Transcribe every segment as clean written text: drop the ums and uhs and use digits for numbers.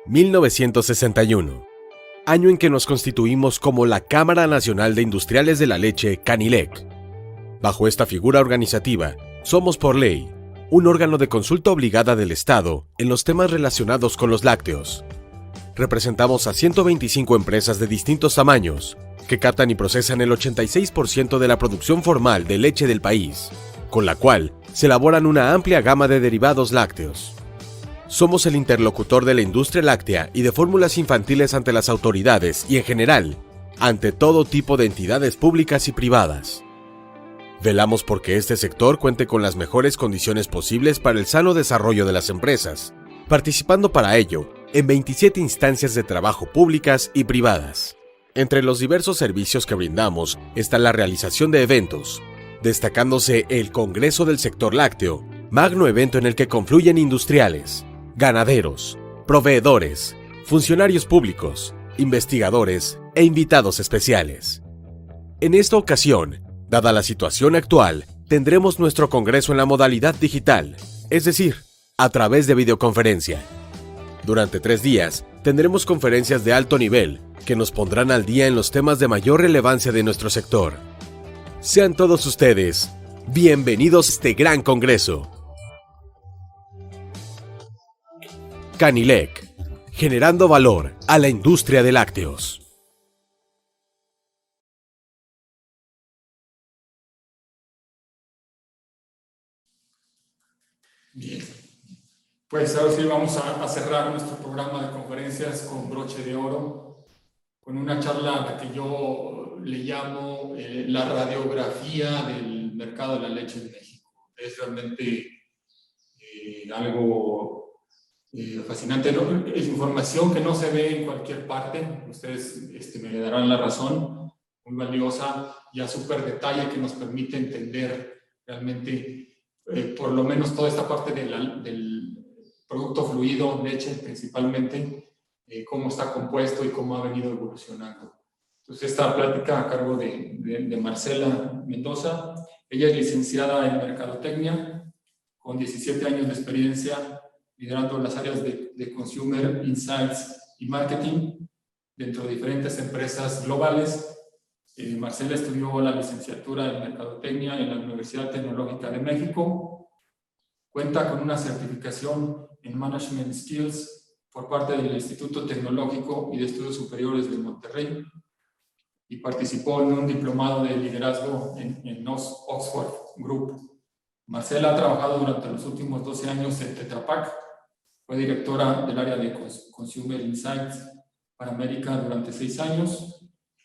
1961, año en que nos constituimos como la Cámara Nacional de Industriales de la Leche, CANILEC. Bajo esta figura organizativa, somos por ley un órgano de consulta obligada del Estado en los temas relacionados con los lácteos. Representamos a 125 empresas de distintos tamaños, que captan y procesan el 86% de la producción formal de leche del país, con la cual se elaboran una amplia gama de derivados lácteos. Somos el interlocutor de la industria láctea y de fórmulas infantiles ante las autoridades y, en general, ante todo tipo de entidades públicas y privadas. Velamos por que este sector cuente con las mejores condiciones posibles para el sano desarrollo de las empresas, participando para ello en 27 instancias de trabajo públicas y privadas. Entre los diversos servicios que brindamos está la realización de eventos, destacándose el Congreso del Sector Lácteo, magno evento en el que confluyen industriales, ganaderos, proveedores, funcionarios públicos, investigadores e invitados especiales. En esta ocasión, dada la situación actual, tendremos nuestro congreso en la modalidad digital, es decir, a través de videoconferencia. Durante 3 días, tendremos conferencias de alto nivel que nos pondrán al día en los temas de mayor relevancia de nuestro sector. Sean todos ustedes bienvenidos a este gran congreso. CANILEC, generando valor a la industria de lácteos. Bien, pues ahora sí vamos a cerrar nuestro programa de conferencias con broche de oro, con una charla a la que yo le llamo la radiografía del mercado de la leche en México. Es realmente algo fascinante, ¿no? Es información que no se ve en cualquier parte, ustedes me darán la razón, muy valiosa y a súper detalle que nos permite entender realmente por lo menos toda esta parte del producto fluido, leche principalmente, cómo está compuesto y cómo ha venido evolucionando. Entonces, esta plática a cargo de Marcela Mendoza. Ella es licenciada en Mercadotecnia, con 17 años de experiencia, liderando las áreas de Consumer Insights y Marketing dentro de diferentes empresas globales. Marcela estudió la licenciatura en Mercadotecnia en la Universidad Tecnológica de México. Cuenta con una certificación en Management Skills por parte del Instituto Tecnológico y de Estudios Superiores de Monterrey y participó en un diplomado de liderazgo en Oxford Group. Marcela ha trabajado durante los últimos 12 años en Tetra Pak. Fue directora del área de Consumer Insights para América durante 6 años,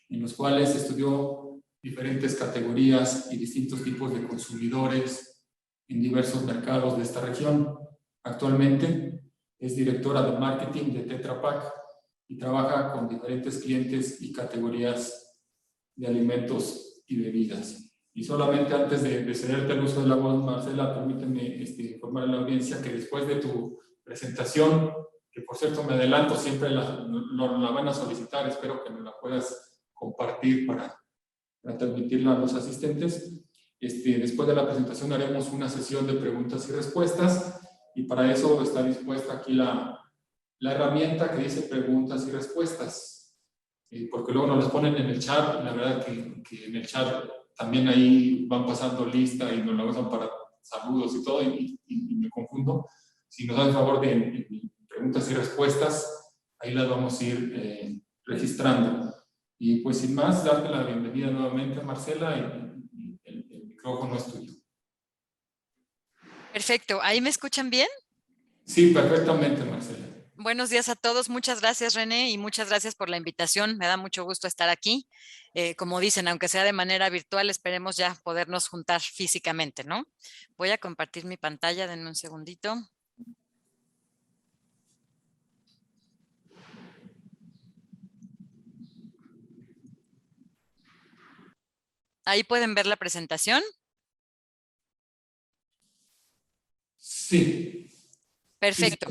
en los cuales estudió diferentes categorías y distintos tipos de consumidores en diversos mercados de esta región. Actualmente es directora de marketing de Tetra Pak y trabaja con diferentes clientes y categorías de alimentos y bebidas. Y solamente antes de cederte el uso de la voz, Marcela, permíteme informar a la audiencia que después de tu presentación, que por cierto me adelanto, siempre la van a solicitar, espero que me la puedas compartir para transmitirla a los asistentes. Después de la presentación haremos una sesión de preguntas y respuestas y para eso está dispuesta aquí la herramienta que dice preguntas y respuestas, porque luego nos las ponen en el chat. La verdad que en el chat también ahí van pasando lista y nos la usan para saludos y todo y me confundo. Si nos dan favor de preguntas y respuestas, ahí las vamos a ir registrando. Y pues sin más, darte la bienvenida nuevamente, Marcela, y el micrófono es tuyo. Perfecto. ¿Ahí me escuchan bien? Sí, perfectamente, Marcela. Buenos días a todos. Muchas gracias, René, y muchas gracias por la invitación. Me da mucho gusto estar aquí. Como dicen, aunque sea de manera virtual, esperemos ya podernos juntar físicamente, ¿no? Voy a compartir mi pantalla, denme un segundito. ¿Ahí pueden ver la presentación? Sí. Perfecto.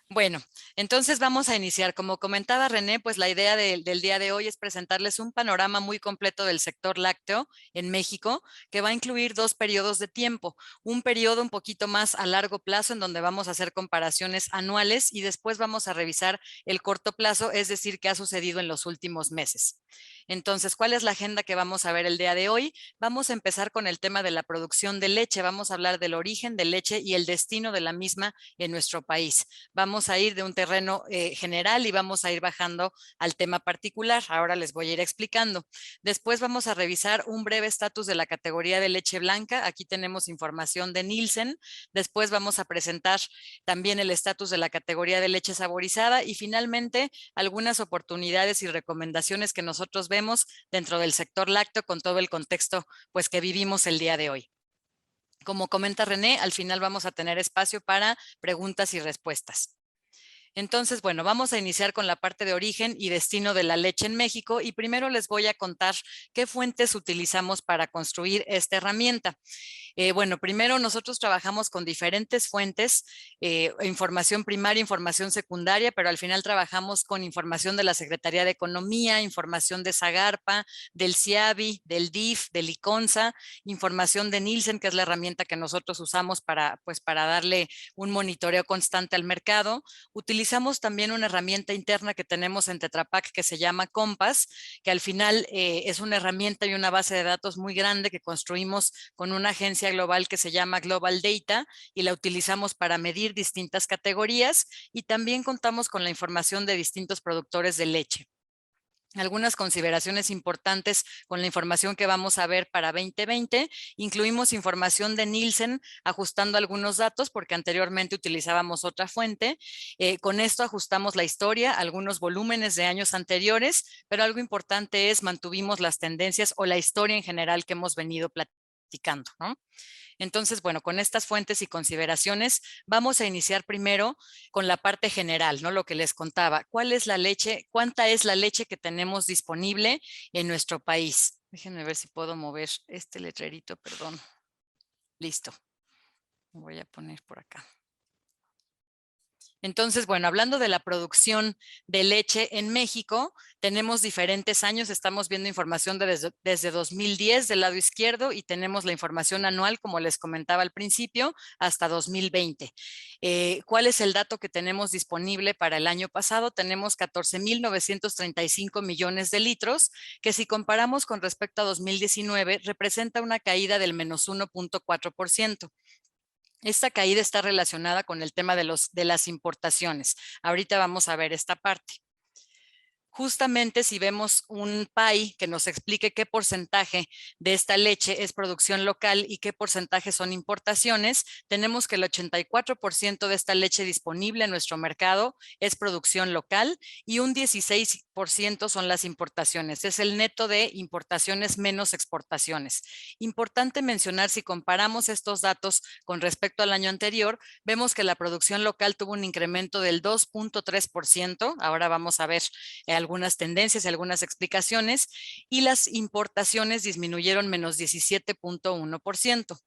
Bueno, entonces vamos a iniciar. Como comentaba René, pues la idea del día de hoy es presentarles un panorama muy completo del sector lácteo en México, que va a incluir dos periodos de tiempo. Un periodo un poquito más a largo plazo, en donde vamos a hacer comparaciones anuales y después vamos a revisar el corto plazo, es decir, qué ha sucedido en los últimos meses. Entonces, ¿cuál es la agenda que vamos a ver el día de hoy? Vamos a empezar con el tema de la producción de leche. Vamos a hablar del origen de leche y el destino de la misma en nuestro país. Vamos a ir de un terreno general y vamos a ir bajando al tema particular. Ahora les voy a ir explicando. Después vamos a revisar un breve estatus de la categoría de leche blanca. Aquí tenemos información de Nielsen. Después vamos a presentar también el estatus de la categoría de leche saborizada y finalmente algunas oportunidades y recomendaciones que nosotros vemos dentro del sector lácteo con todo el contexto pues que vivimos el día de hoy. Como comenta René, al final vamos a tener espacio para preguntas y respuestas. Entonces, bueno, vamos a iniciar con la parte de origen y destino de la leche en México y primero les voy a contar qué fuentes utilizamos para construir esta herramienta. Bueno, primero nosotros trabajamos con diferentes fuentes, información primaria, información secundaria, pero al final trabajamos con información de la Secretaría de Economía, información de Zagarpa, del CIABI, del DIF, del ICONSA, información de Nielsen, que es la herramienta que nosotros usamos para darle un monitoreo constante al mercado. Utilizamos también una herramienta interna que tenemos en Tetra Pak que se llama Compass, que al final es una herramienta y una base de datos muy grande que construimos con una agencia global que se llama Global Data y la utilizamos para medir distintas categorías y también contamos con la información de distintos productores de leche. Algunas consideraciones importantes con la información que vamos a ver para 2020. Incluimos información de Nielsen ajustando algunos datos porque anteriormente utilizábamos otra fuente. Con esto ajustamos la historia, algunos volúmenes de años anteriores, pero algo importante es mantuvimos las tendencias o la historia en general que hemos venido platicando, ¿no? Entonces, bueno, con estas fuentes y consideraciones vamos a iniciar primero con la parte general, ¿no? Lo que les contaba. ¿Cuál es la leche? ¿Cuánta es la leche que tenemos disponible en nuestro país? Déjenme ver si puedo mover este letrerito, perdón. Listo. Lo voy a poner por acá. Entonces, bueno, hablando de la producción de leche en México, tenemos diferentes años, estamos viendo información desde 2010 del lado izquierdo y tenemos la información anual, como les comentaba al principio, hasta 2020. ¿Cuál es el dato que tenemos disponible para el año pasado? Tenemos 14.935 millones de litros, que si comparamos con respecto a 2019, representa una caída del menos 1.4%. Esta caída está relacionada con el tema de las importaciones. Ahorita vamos a ver esta parte. Justamente si vemos un pie que nos explique qué porcentaje de esta leche es producción local y qué porcentaje son importaciones, tenemos que el 84% de esta leche disponible en nuestro mercado es producción local y un 16% son las importaciones. Es el neto de importaciones menos exportaciones. Importante mencionar, si comparamos estos datos con respecto al año anterior, vemos que la producción local tuvo un incremento del 2.3%. Ahora vamos a ver algunas tendencias y algunas explicaciones, y las importaciones disminuyeron menos 17.1%.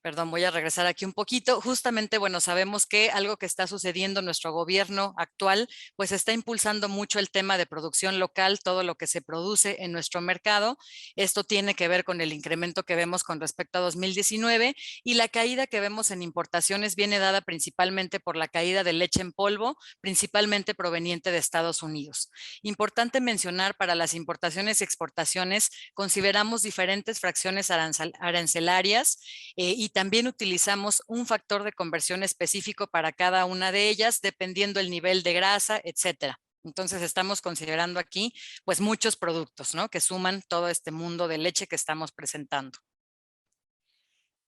Perdón, voy a regresar aquí un poquito. Justamente, bueno, sabemos que algo que está sucediendo en nuestro gobierno actual, pues está impulsando mucho el tema de producción local, todo lo que se produce en nuestro mercado. Esto tiene que ver con el incremento que vemos con respecto a 2019 y la caída que vemos en importaciones viene dada principalmente por la caída de leche en polvo, principalmente proveniente de Estados Unidos. Importante mencionar, para las importaciones y exportaciones, consideramos diferentes fracciones arancelarias y también utilizamos un factor de conversión específico para cada una de ellas, dependiendo el nivel de grasa, etcétera. Entonces estamos considerando aquí pues muchos productos, ¿no?, que suman todo este mundo de leche que estamos presentando.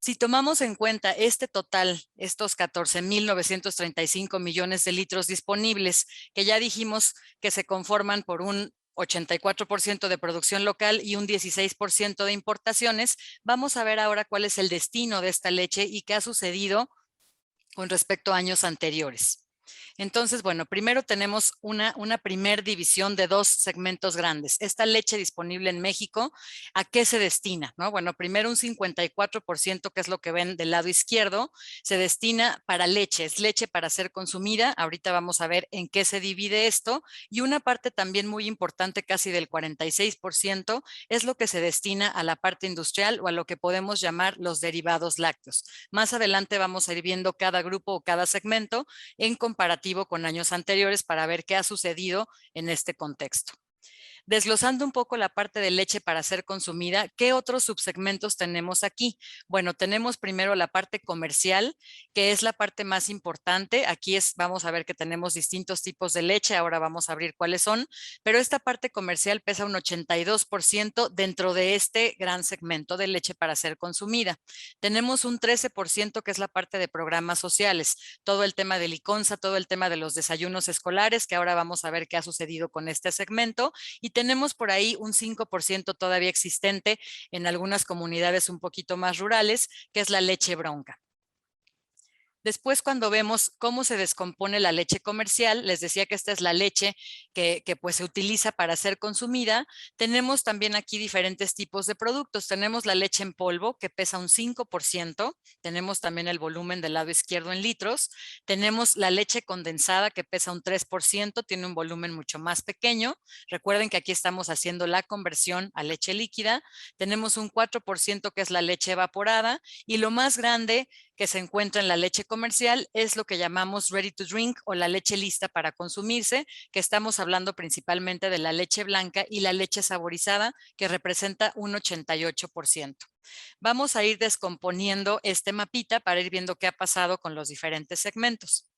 Si tomamos en cuenta este total, estos 14.935 millones de litros disponibles, que ya dijimos que se conforman por un 84% de producción local y un 16% de importaciones, vamos a ver ahora cuál es el destino de esta leche y qué ha sucedido con respecto a años anteriores. Entonces, bueno, primero tenemos una primer división de dos segmentos grandes. Esta leche disponible en México, ¿a qué se destina? ¿No? Bueno, primero un 54%, que es lo que ven del lado izquierdo, se destina para leche, es leche para ser consumida. Ahorita vamos a ver en qué se divide esto. Y una parte también muy importante, casi del 46%, es lo que se destina a la parte industrial o a lo que podemos llamar los derivados lácteos. Más adelante vamos a ir viendo cada grupo o cada segmento en comparativo con años anteriores para ver qué ha sucedido en este contexto. Desglosando un poco la parte de leche para ser consumida, ¿qué otros subsegmentos tenemos aquí? Bueno, tenemos primero la parte comercial, que es la parte más importante. Aquí vamos a ver que tenemos distintos tipos de leche, ahora vamos a abrir cuáles son, pero esta parte comercial pesa un 82% dentro de este gran segmento de leche para ser consumida. Tenemos un 13% que es la parte de programas sociales, todo el tema de liconza, todo el tema de los desayunos escolares, que ahora vamos a ver qué ha sucedido con este segmento, y tenemos por ahí un 5% todavía existente en algunas comunidades un poquito más rurales, que es la leche bronca. Después, cuando vemos cómo se descompone la leche comercial, les decía que esta es la leche que pues se utiliza para ser consumida. Tenemos también aquí diferentes tipos de productos. Tenemos la leche en polvo, que pesa un 5%. Tenemos también el volumen del lado izquierdo en litros. Tenemos la leche condensada, que pesa un 3%, tiene un volumen mucho más pequeño. Recuerden que aquí estamos haciendo la conversión a leche líquida. Tenemos un 4%, que es la leche evaporada. Y lo más grande que se encuentra en la leche comercial es lo que llamamos ready to drink o la leche lista para consumirse, que estamos hablando principalmente de la leche blanca y la leche saborizada, que representa un 88%. Vamos a ir descomponiendo este mapita para ir viendo qué ha pasado con los diferentes segmentos.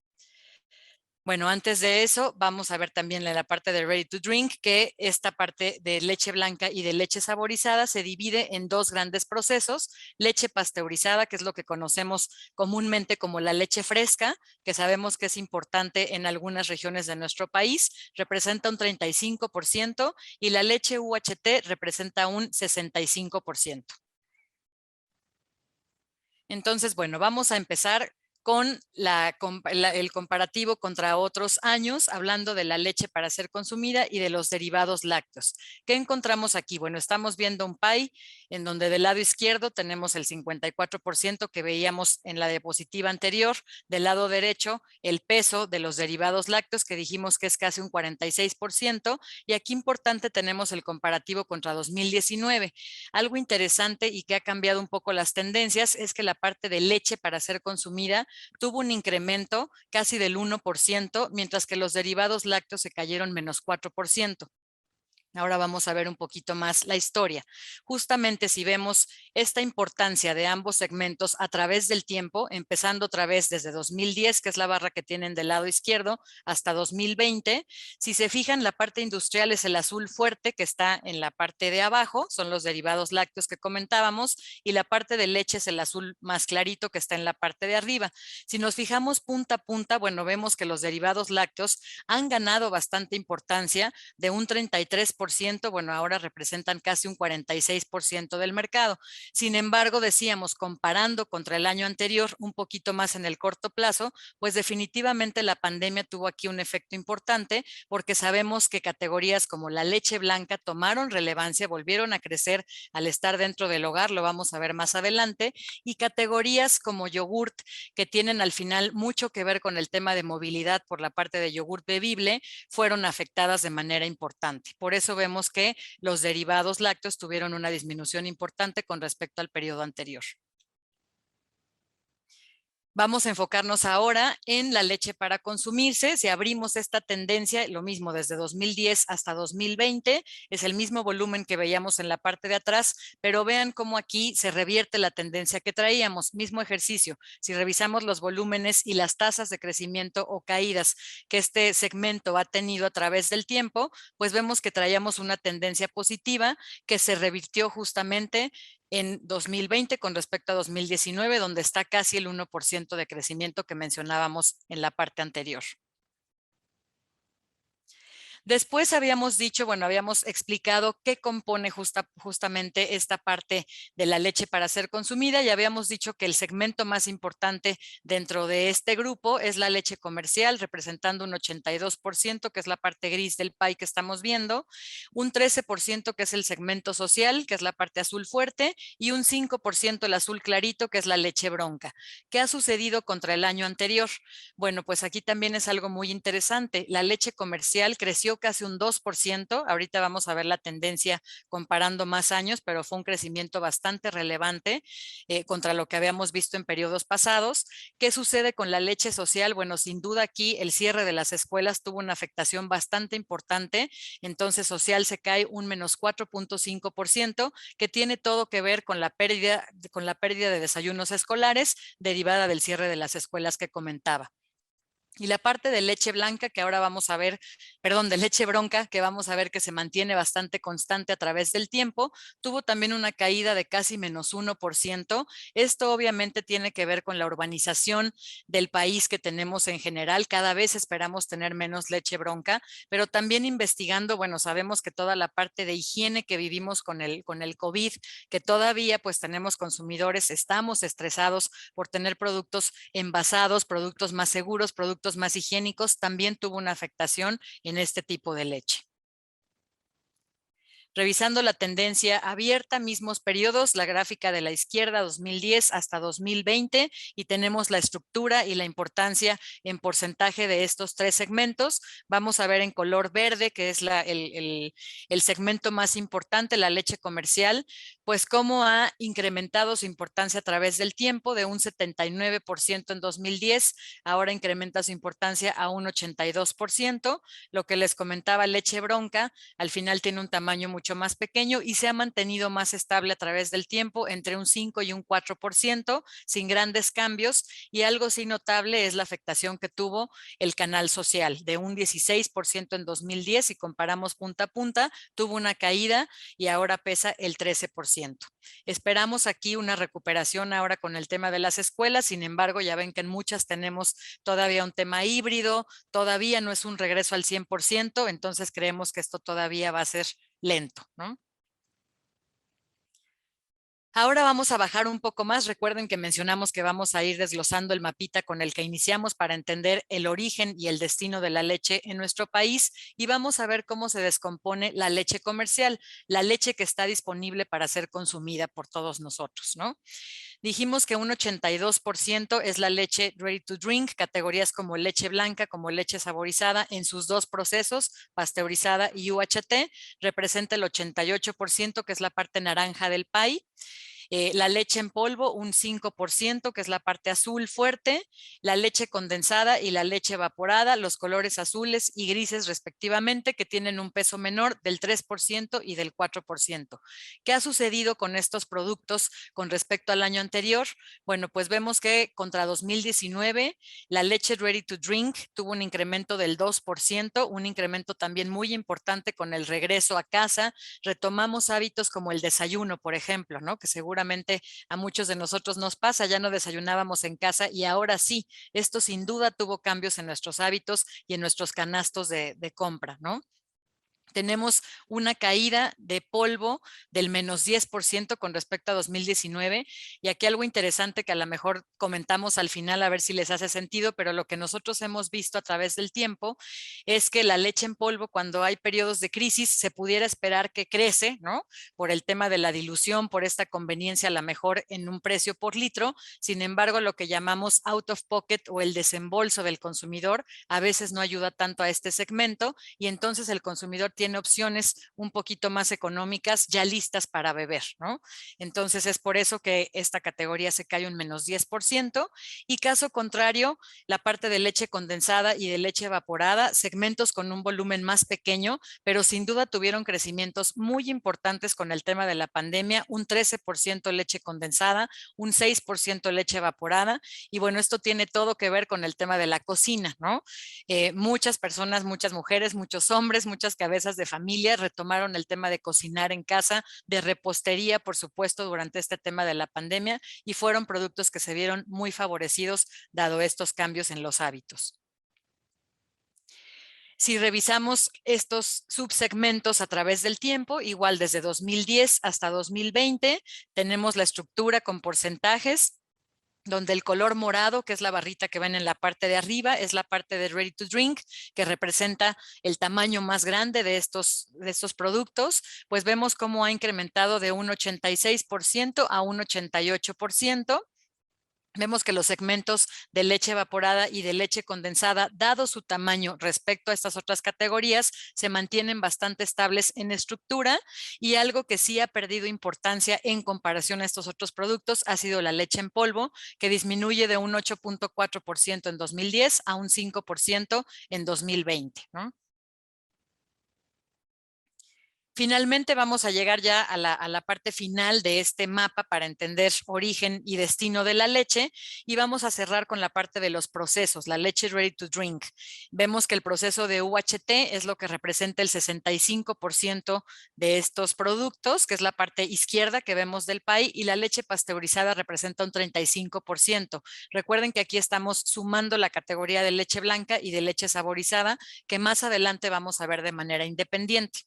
Bueno, antes de eso, vamos a ver también en la parte de ready to drink que esta parte de leche blanca y de leche saborizada se divide en dos grandes procesos. Leche pasteurizada, que es lo que conocemos comúnmente como la leche fresca, que sabemos que es importante en algunas regiones de nuestro país, representa un 35%, y la leche UHT representa un 65%. Entonces, bueno, vamos a empezar con el comparativo contra otros años, hablando de la leche para ser consumida y de los derivados lácteos. ¿Qué encontramos aquí? Bueno, estamos viendo un pie en donde del lado izquierdo tenemos el 54% que veíamos en la diapositiva anterior, del lado derecho el peso de los derivados lácteos, que dijimos que es casi un 46%, y aquí importante tenemos el comparativo contra 2019. Algo interesante y que ha cambiado un poco las tendencias es que la parte de leche para ser consumida tuvo un incremento casi del 1%, mientras que los derivados lácteos se cayeron menos 4%. Ahora vamos a ver un poquito más la historia. Justamente si vemos esta importancia de ambos segmentos a través del tiempo, empezando otra vez desde 2010, que es la barra que tienen del lado izquierdo, hasta 2020, si se fijan, la parte industrial es el azul fuerte que está en la parte de abajo, son los derivados lácteos que comentábamos, y la parte de leche es el azul más clarito que está en la parte de arriba. Si nos fijamos punta a punta, bueno, vemos que los derivados lácteos han ganado bastante importancia, de un 33%, bueno, ahora representan casi un 46% del mercado. Sin embargo, decíamos, comparando contra el año anterior, un poquito más en el corto plazo, pues definitivamente la pandemia tuvo aquí un efecto importante, porque sabemos que categorías como la leche blanca tomaron relevancia, volvieron a crecer al estar dentro del hogar, lo vamos a ver más adelante, y categorías como yogurt, que tienen al final mucho que ver con el tema de movilidad por la parte de yogurt bebible, fueron afectadas de manera importante. Por eso vemos que los derivados lácteos tuvieron una disminución importante con respecto al periodo anterior. Vamos a enfocarnos ahora en la leche para consumirse. Si abrimos esta tendencia, lo mismo desde 2010 hasta 2020, es el mismo volumen que veíamos en la parte de atrás, pero vean cómo aquí se revierte la tendencia que traíamos. Mismo ejercicio. Si revisamos los volúmenes y las tasas de crecimiento o caídas que este segmento ha tenido a través del tiempo, pues vemos que traíamos una tendencia positiva que se revirtió justamente en 2020 con respecto a 2019, donde está casi el 1% de crecimiento que mencionábamos en la parte anterior. Después habíamos dicho, bueno, habíamos explicado qué compone justamente esta parte de la leche para ser consumida y habíamos dicho que el segmento más importante dentro de este grupo es la leche comercial, representando un 82%, que es la parte gris del pie que estamos viendo, un 13% que es el segmento social, que es la parte azul fuerte, y un 5% el azul clarito, que es la leche bronca. ¿Qué ha sucedido contra el año anterior? Bueno, pues aquí también es algo muy interesante. La leche comercial creció casi un 2%. Ahorita vamos a ver la tendencia comparando más años, pero fue un crecimiento bastante relevante contra lo que habíamos visto en periodos pasados. ¿Qué sucede con la leche social? Bueno, sin duda aquí el cierre de las escuelas tuvo una afectación bastante importante. Entonces, social se cae un menos 4.5%, que tiene todo que ver con la pérdida de desayunos escolares derivada del cierre de las escuelas que comentaba. Y la parte de leche blanca que ahora vamos a ver, perdón, de leche bronca, que vamos a ver que se mantiene bastante constante a través del tiempo, tuvo también una caída de casi menos 1%. Esto obviamente tiene que ver con la urbanización del país que tenemos en general. Cada vez esperamos tener menos leche bronca, pero también investigando, bueno, sabemos que toda la parte de higiene que vivimos con el COVID, que todavía pues tenemos consumidores, estamos estresados por tener productos envasados, productos más seguros, productos más higiénicos, también tuvo una afectación en este tipo de leche. Revisando la tendencia abierta, mismos periodos, la gráfica de la izquierda 2010 hasta 2020 y tenemos la estructura y la importancia en porcentaje de estos tres segmentos. Vamos a ver en color verde, que es el segmento más importante, la leche comercial, pues cómo ha incrementado su importancia a través del tiempo de un 79% en 2010, ahora incrementa su importancia a un 82%. Lo que les comentaba, leche bronca, al final tiene un tamaño mucho más pequeño y se ha mantenido más estable a través del tiempo entre un 5 y un 4%, sin grandes cambios, y algo sí notable es la afectación que tuvo el canal social, de un 16% en 2010, si comparamos punta a punta, tuvo una caída y ahora pesa el 13%. Esperamos aquí una recuperación ahora con el tema de las escuelas, sin embargo, ya ven que en muchas tenemos todavía un tema híbrido, todavía no es un regreso al 100%, entonces creemos que esto todavía va a ser lento, ¿no? Ahora vamos a bajar un poco más. Recuerden que mencionamos que vamos a ir desglosando el mapita con el que iniciamos para entender el origen y el destino de la leche en nuestro país y vamos a ver cómo se descompone la leche comercial, la leche que está disponible para ser consumida por todos nosotros, ¿no? Dijimos que un 82% es la leche ready to drink, categorías como leche blanca, como leche saborizada en sus dos procesos, pasteurizada y UHT, representa el 88%, que es la parte naranja del pie. La leche en polvo, un 5%, que es la parte azul fuerte, la leche condensada y la leche evaporada, los colores azules y grises respectivamente, que tienen un peso menor del 3% y del 4%. ¿Qué ha sucedido con estos productos con respecto al año anterior? Bueno, pues vemos que contra 2019 la leche ready to drink tuvo un incremento del 2%, un incremento también muy importante con el regreso a casa. Retomamos hábitos como el desayuno, por ejemplo, ¿no? Que seguramente a muchos de nosotros nos pasa, ya no desayunábamos en casa y ahora sí, esto sin duda tuvo cambios en nuestros hábitos y en nuestros canastos de compra, ¿no? Tenemos una caída de polvo del menos 10% con respecto a 2019. Y aquí algo interesante que a lo mejor comentamos al final a ver si les hace sentido, pero lo que nosotros hemos visto a través del tiempo es que la leche en polvo, cuando hay periodos de crisis, se pudiera esperar que crece, ¿no? Por el tema de la dilución, por esta conveniencia a lo mejor en un precio por litro. Sin embargo, lo que llamamos out of pocket o el desembolso del consumidor a veces no ayuda tanto a este segmento y entonces el consumidor tiene opciones un poquito más económicas ya listas para beber, ¿no? Entonces es por eso que esta categoría se cae un menos 10% y caso contrario, la parte de leche condensada y de leche evaporada, segmentos con un volumen más pequeño, pero sin duda tuvieron crecimientos muy importantes con el tema de la pandemia, un 13% leche condensada, un 6% leche evaporada y bueno, esto tiene todo que ver con el tema de la cocina, ¿no? Muchas personas, muchas mujeres, muchos hombres, muchas cabezas de familia retomaron el tema de cocinar en casa, de repostería, por supuesto, durante este tema de la pandemia y fueron productos que se vieron muy favorecidos dado estos cambios en los hábitos. Si revisamos estos subsegmentos a través del tiempo, igual desde 2010 hasta 2020, tenemos la estructura con porcentajes, donde el color morado, que es la barrita que ven en la parte de arriba, es la parte de ready to drink, que representa el tamaño más grande de estos productos, pues vemos cómo ha incrementado de un 86% a un 88%. Vemos que los segmentos de leche evaporada y de leche condensada, dado su tamaño respecto a estas otras categorías, se mantienen bastante estables en estructura, y algo que sí ha perdido importancia en comparación a estos otros productos ha sido la leche en polvo, que disminuye de un 8.4% en 2010 a un 5% en 2020, ¿no? Finalmente vamos a llegar ya a la parte final de este mapa para entender origen y destino de la leche, y vamos a cerrar con la parte de los procesos, la leche ready to drink. Vemos que el proceso de UHT es lo que representa el 65% de estos productos, que es la parte izquierda que vemos del pie, y la leche pasteurizada representa un 35%. Recuerden que aquí estamos sumando la categoría de leche blanca y de leche saborizada, que más adelante vamos a ver de manera independiente.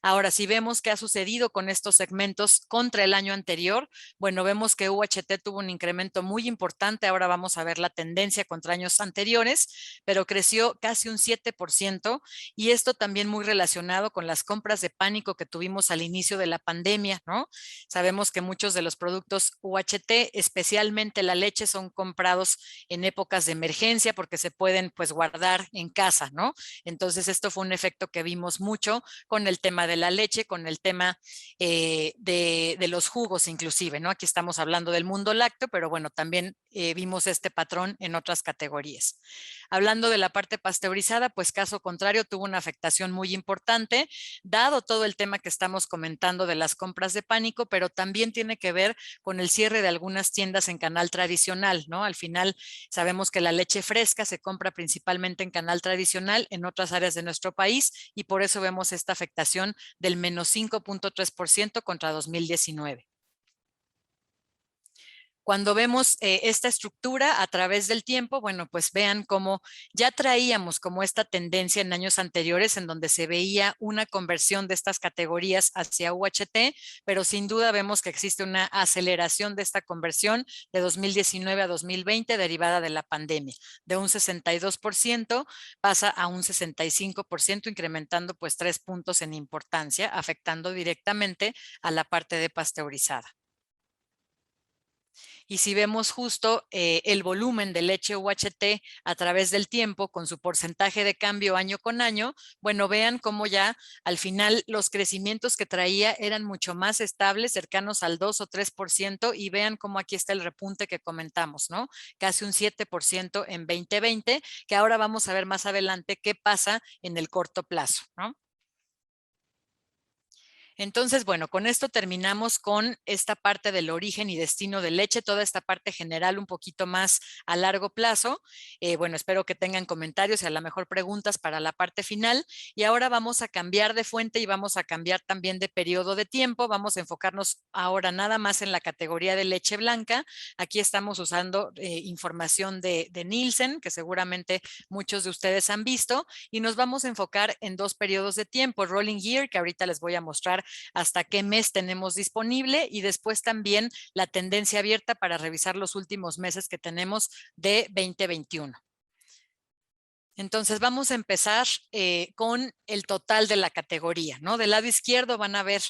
Ahora, si vemos qué ha sucedido con estos segmentos contra el año anterior, bueno, vemos que UHT tuvo un incremento muy importante. Ahora vamos a ver la tendencia contra años anteriores, pero creció casi un 7%, y esto también muy relacionado con las compras de pánico que tuvimos al inicio de la pandemia, ¿no? Sabemos que muchos de los productos UHT, especialmente la leche, son comprados en épocas de emergencia porque se pueden pues guardar en casa, ¿no? Entonces esto fue un efecto que vimos mucho con el tema de la leche, con el tema de los jugos inclusive, ¿no? Aquí estamos hablando del mundo lácteo, pero bueno, también vimos este patrón en otras categorías. Hablando de la parte pasteurizada, pues caso contrario, tuvo una afectación muy importante, dado todo el tema que estamos comentando de las compras de pánico, pero también tiene que ver con el cierre de algunas tiendas en canal tradicional, ¿no? Al final sabemos que la leche fresca se compra principalmente en canal tradicional en otras áreas de nuestro país, y por eso vemos esta afectación del menos 5.3% contra 2019. Cuando vemos esta estructura a través del tiempo, bueno, pues vean cómo ya traíamos como esta tendencia en años anteriores en donde se veía una conversión de estas categorías hacia UHT, pero sin duda vemos que existe una aceleración de esta conversión de 2019 a 2020 derivada de la pandemia. De un 62% pasa a un 65%, incrementando pues 3 puntos en importancia, afectando directamente a la parte de pasteurizada. Y si vemos justo el volumen de leche UHT a través del tiempo con su porcentaje de cambio año con año, bueno, vean cómo ya al final los crecimientos que traía eran mucho más estables, cercanos al 2 o 3%, y vean cómo aquí está el repunte que comentamos, ¿no? Casi un 7% en 2020, que ahora vamos a ver más adelante qué pasa en el corto plazo, ¿no? Entonces, bueno, con esto terminamos con esta parte del origen y destino de leche, toda esta parte general un poquito más a largo plazo. Bueno, espero que tengan comentarios y a lo mejor preguntas para la parte final. Y ahora vamos a cambiar de fuente y vamos a cambiar también de periodo de tiempo. Vamos a enfocarnos ahora nada más en la categoría de leche blanca. Aquí estamos usando información de Nielsen, que seguramente muchos de ustedes han visto, y nos vamos a enfocar en 2 periodos de tiempo, Rolling Year, que ahorita les voy a mostrar hasta qué mes tenemos disponible, y después también la tendencia abierta para revisar los últimos meses que tenemos de 2021. Entonces vamos a empezar con el total de la categoría, ¿no? Del lado izquierdo van a ver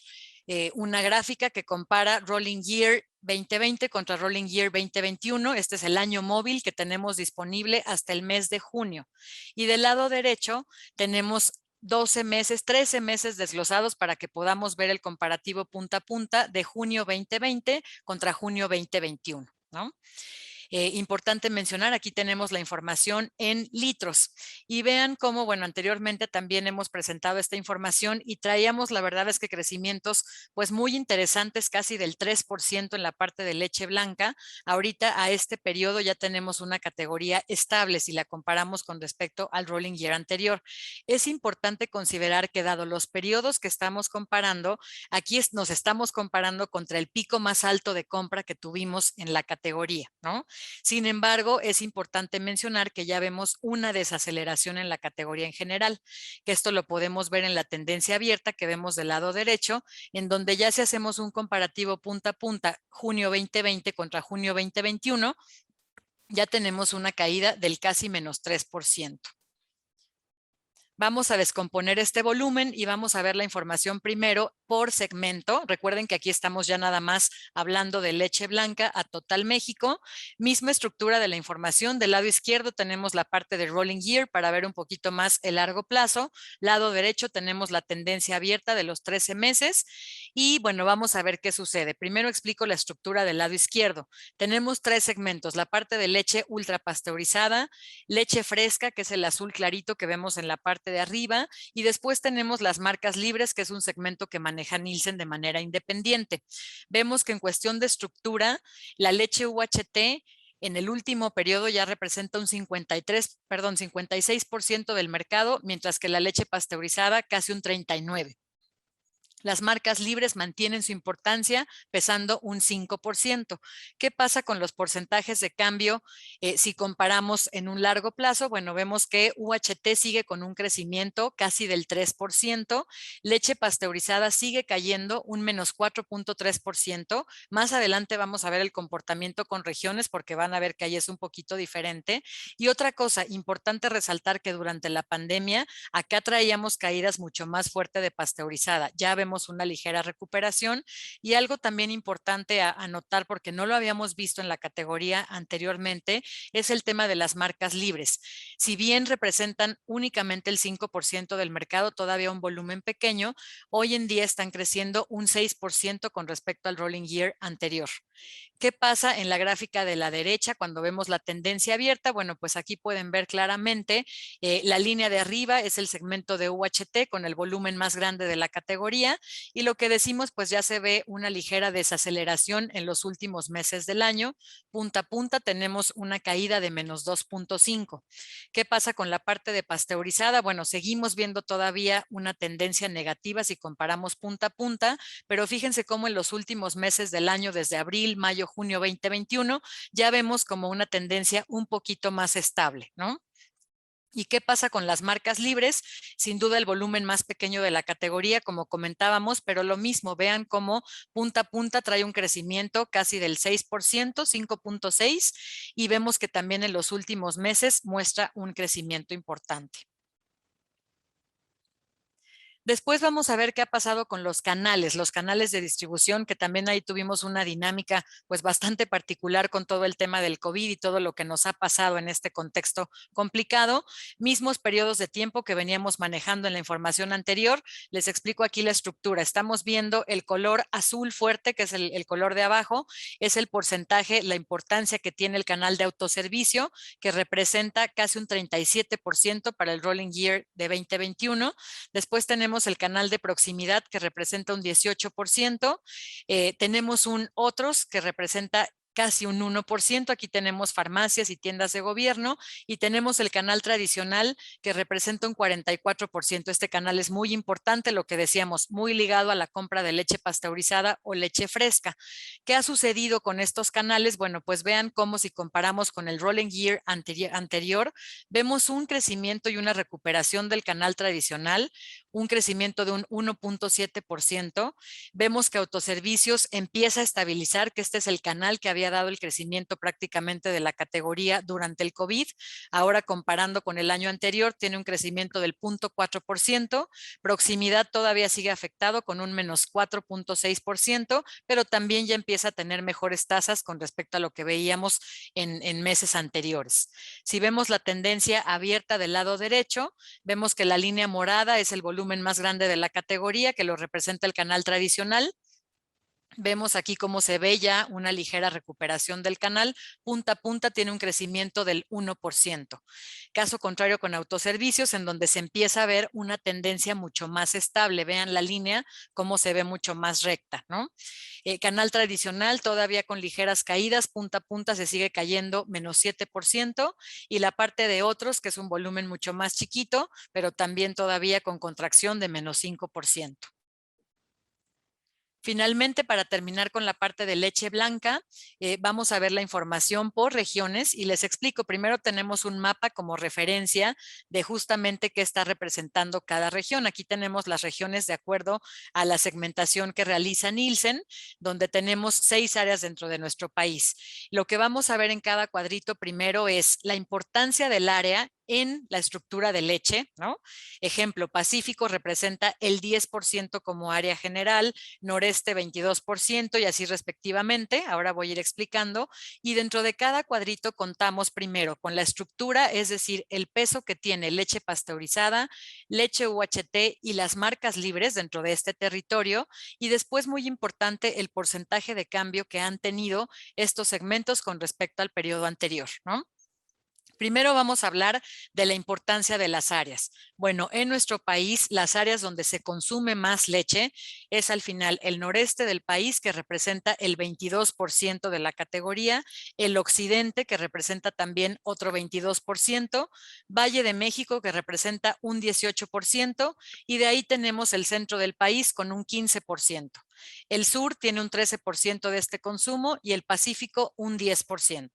una gráfica que compara Rolling Year 2020 contra Rolling Year 2021. Este es el año móvil que tenemos disponible hasta el mes de junio. Y del lado derecho tenemos 12 meses, 13 meses desglosados para que podamos ver el comparativo punta a punta de junio 2020 contra junio 2021, ¿no? Importante mencionar, aquí tenemos la información en litros, y vean cómo, bueno, anteriormente también hemos presentado esta información y traíamos, la verdad es que crecimientos pues muy interesantes, casi del 3% en la parte de leche blanca. Ahorita a este periodo ya tenemos una categoría estable si la comparamos con respecto al rolling year anterior. Es importante considerar que dado los periodos que estamos comparando, aquí nos estamos comparando contra el pico más alto de compra que tuvimos en la categoría, ¿no? Sin embargo, es importante mencionar que ya vemos una desaceleración en la categoría en general, que esto lo podemos ver en la tendencia abierta que vemos del lado derecho, en donde ya si hacemos un comparativo punta a punta, junio 2020 contra junio 2021, ya tenemos una caída del casi menos 3%. Vamos a descomponer este volumen y vamos a ver la información primero por segmento. Recuerden que aquí estamos ya nada más hablando de leche blanca a Total México. Misma estructura de la información. Del lado izquierdo tenemos la parte de Rolling Year para ver un poquito más el largo plazo. Lado derecho tenemos la tendencia abierta de los 13 meses. Y bueno, vamos a ver qué sucede. Primero explico la estructura del lado izquierdo. Tenemos 3 segmentos. La parte de leche ultra pasteurizada, leche fresca, que es el azul clarito que vemos en la parte de arriba, y después tenemos las marcas libres, que es un segmento que maneja Nielsen de manera independiente. Vemos que en cuestión de estructura, la leche UHT en el último periodo ya representa un 56% del mercado, mientras que la leche pasteurizada casi un 39%. Las marcas libres mantienen su importancia pesando un 5%. ¿Qué pasa con los porcentajes de cambio si comparamos en un largo plazo? Bueno, vemos que UHT sigue con un crecimiento casi del 3%, leche pasteurizada sigue cayendo un menos 4.3%. Más adelante vamos a ver el comportamiento con regiones porque van a ver que ahí es un poquito diferente. Y otra cosa importante resaltar que durante la pandemia acá traíamos caídas mucho más fuertes de pasteurizada. Ya vemos una ligera recuperación y algo también importante a notar porque no lo habíamos visto en la categoría anteriormente es el tema de las marcas libres. Si bien representan únicamente el 5% del mercado, todavía un volumen pequeño, hoy en día están creciendo un 6% con respecto al rolling year anterior. ¿Qué pasa en la gráfica de la derecha cuando vemos la tendencia abierta? Bueno, pues aquí pueden ver claramente la línea de arriba es el segmento de UHT con el volumen más grande de la categoría y lo que decimos pues ya se ve una ligera desaceleración en los últimos meses del año. Punta a punta tenemos una caída de menos 2.5. ¿Qué pasa con la parte de pasteurizada? Bueno, seguimos viendo todavía una tendencia negativa si comparamos punta a punta, pero fíjense cómo en los últimos meses del año, desde abril, mayo, junio 2021, ya vemos como una tendencia un poquito más estable, ¿no? ¿Y qué pasa con las marcas libres? Sin duda el volumen más pequeño de la categoría, como comentábamos, pero lo mismo, vean cómo punta a punta trae un crecimiento casi del 6%, 5.6%, y vemos que también en los últimos meses muestra un crecimiento importante. Después vamos a ver qué ha pasado con los canales de distribución, que también ahí tuvimos una dinámica pues bastante particular con todo el tema del COVID y todo lo que nos ha pasado en este contexto complicado. Mismos periodos de tiempo que veníamos manejando en la información anterior. Les explico aquí la estructura. Estamos viendo el color azul fuerte, que es el color de abajo, es el porcentaje, la importancia que tiene el canal de autoservicio, que representa casi un 37% para el rolling year de 2021. Después tenemos el canal de proximidad que representa un 18%, tenemos un otros que representa casi un 1%, aquí tenemos farmacias y tiendas de gobierno y tenemos el canal tradicional que representa un 44%. Este canal es muy importante, lo que decíamos, muy ligado a la compra de leche pasteurizada o leche fresca. ¿Qué ha sucedido con estos canales? Bueno, pues vean cómo si comparamos con el rolling year anterior, vemos un crecimiento y una recuperación del canal tradicional, un crecimiento de un 1.7%. Vemos que autoservicios empieza a estabilizar, que este es el canal que había dado el crecimiento prácticamente de la categoría durante el COVID. Ahora comparando con el año anterior, tiene un crecimiento del 0.4%. Proximidad todavía sigue afectado con un menos 4.6%, pero también ya empieza a tener mejores tasas con respecto a lo que veíamos en meses anteriores. Si vemos la tendencia abierta del lado derecho, vemos que la línea morada es el volumen más grande de la categoría, que lo representa el canal tradicional. Vemos aquí cómo se ve ya una ligera recuperación del canal. Punta a punta tiene un crecimiento del 1%. Caso contrario con autoservicios, en donde se empieza a ver una tendencia mucho más estable. Vean la línea, cómo se ve mucho más recta, ¿no? Canal tradicional todavía con ligeras caídas. Punta a punta se sigue cayendo menos 7%. Y la parte de otros, que es un volumen mucho más chiquito, pero también todavía con contracción de menos 5%. Finalmente, para terminar con la parte de leche blanca, vamos a ver la información por regiones y les explico. Primero tenemos un mapa como referencia de justamente qué está representando cada región. Aquí tenemos las regiones de acuerdo a la segmentación que realiza Nielsen, donde tenemos 6 áreas dentro de nuestro país. Lo que vamos a ver en cada cuadrito primero es la importancia del área en la estructura de leche, ¿no? Ejemplo, Pacífico representa el 10% como área general, Noreste 22% y así respectivamente. Ahora voy a ir explicando. Y dentro de cada cuadrito contamos primero con la estructura, es decir, el peso que tiene leche pasteurizada, leche UHT y las marcas libres dentro de este territorio. Y después, muy importante, el porcentaje de cambio que han tenido estos segmentos con respecto al periodo anterior, ¿no? Primero vamos a hablar de la importancia de las áreas. Bueno, en nuestro país, las áreas donde se consume más leche es al final el noreste del país, que representa el 22% de la categoría, el occidente, que representa también otro 22%, Valle de México, que representa un 18%, y de ahí tenemos el centro del país con un 15%. El sur tiene un 13% de este consumo y el Pacífico un 10%.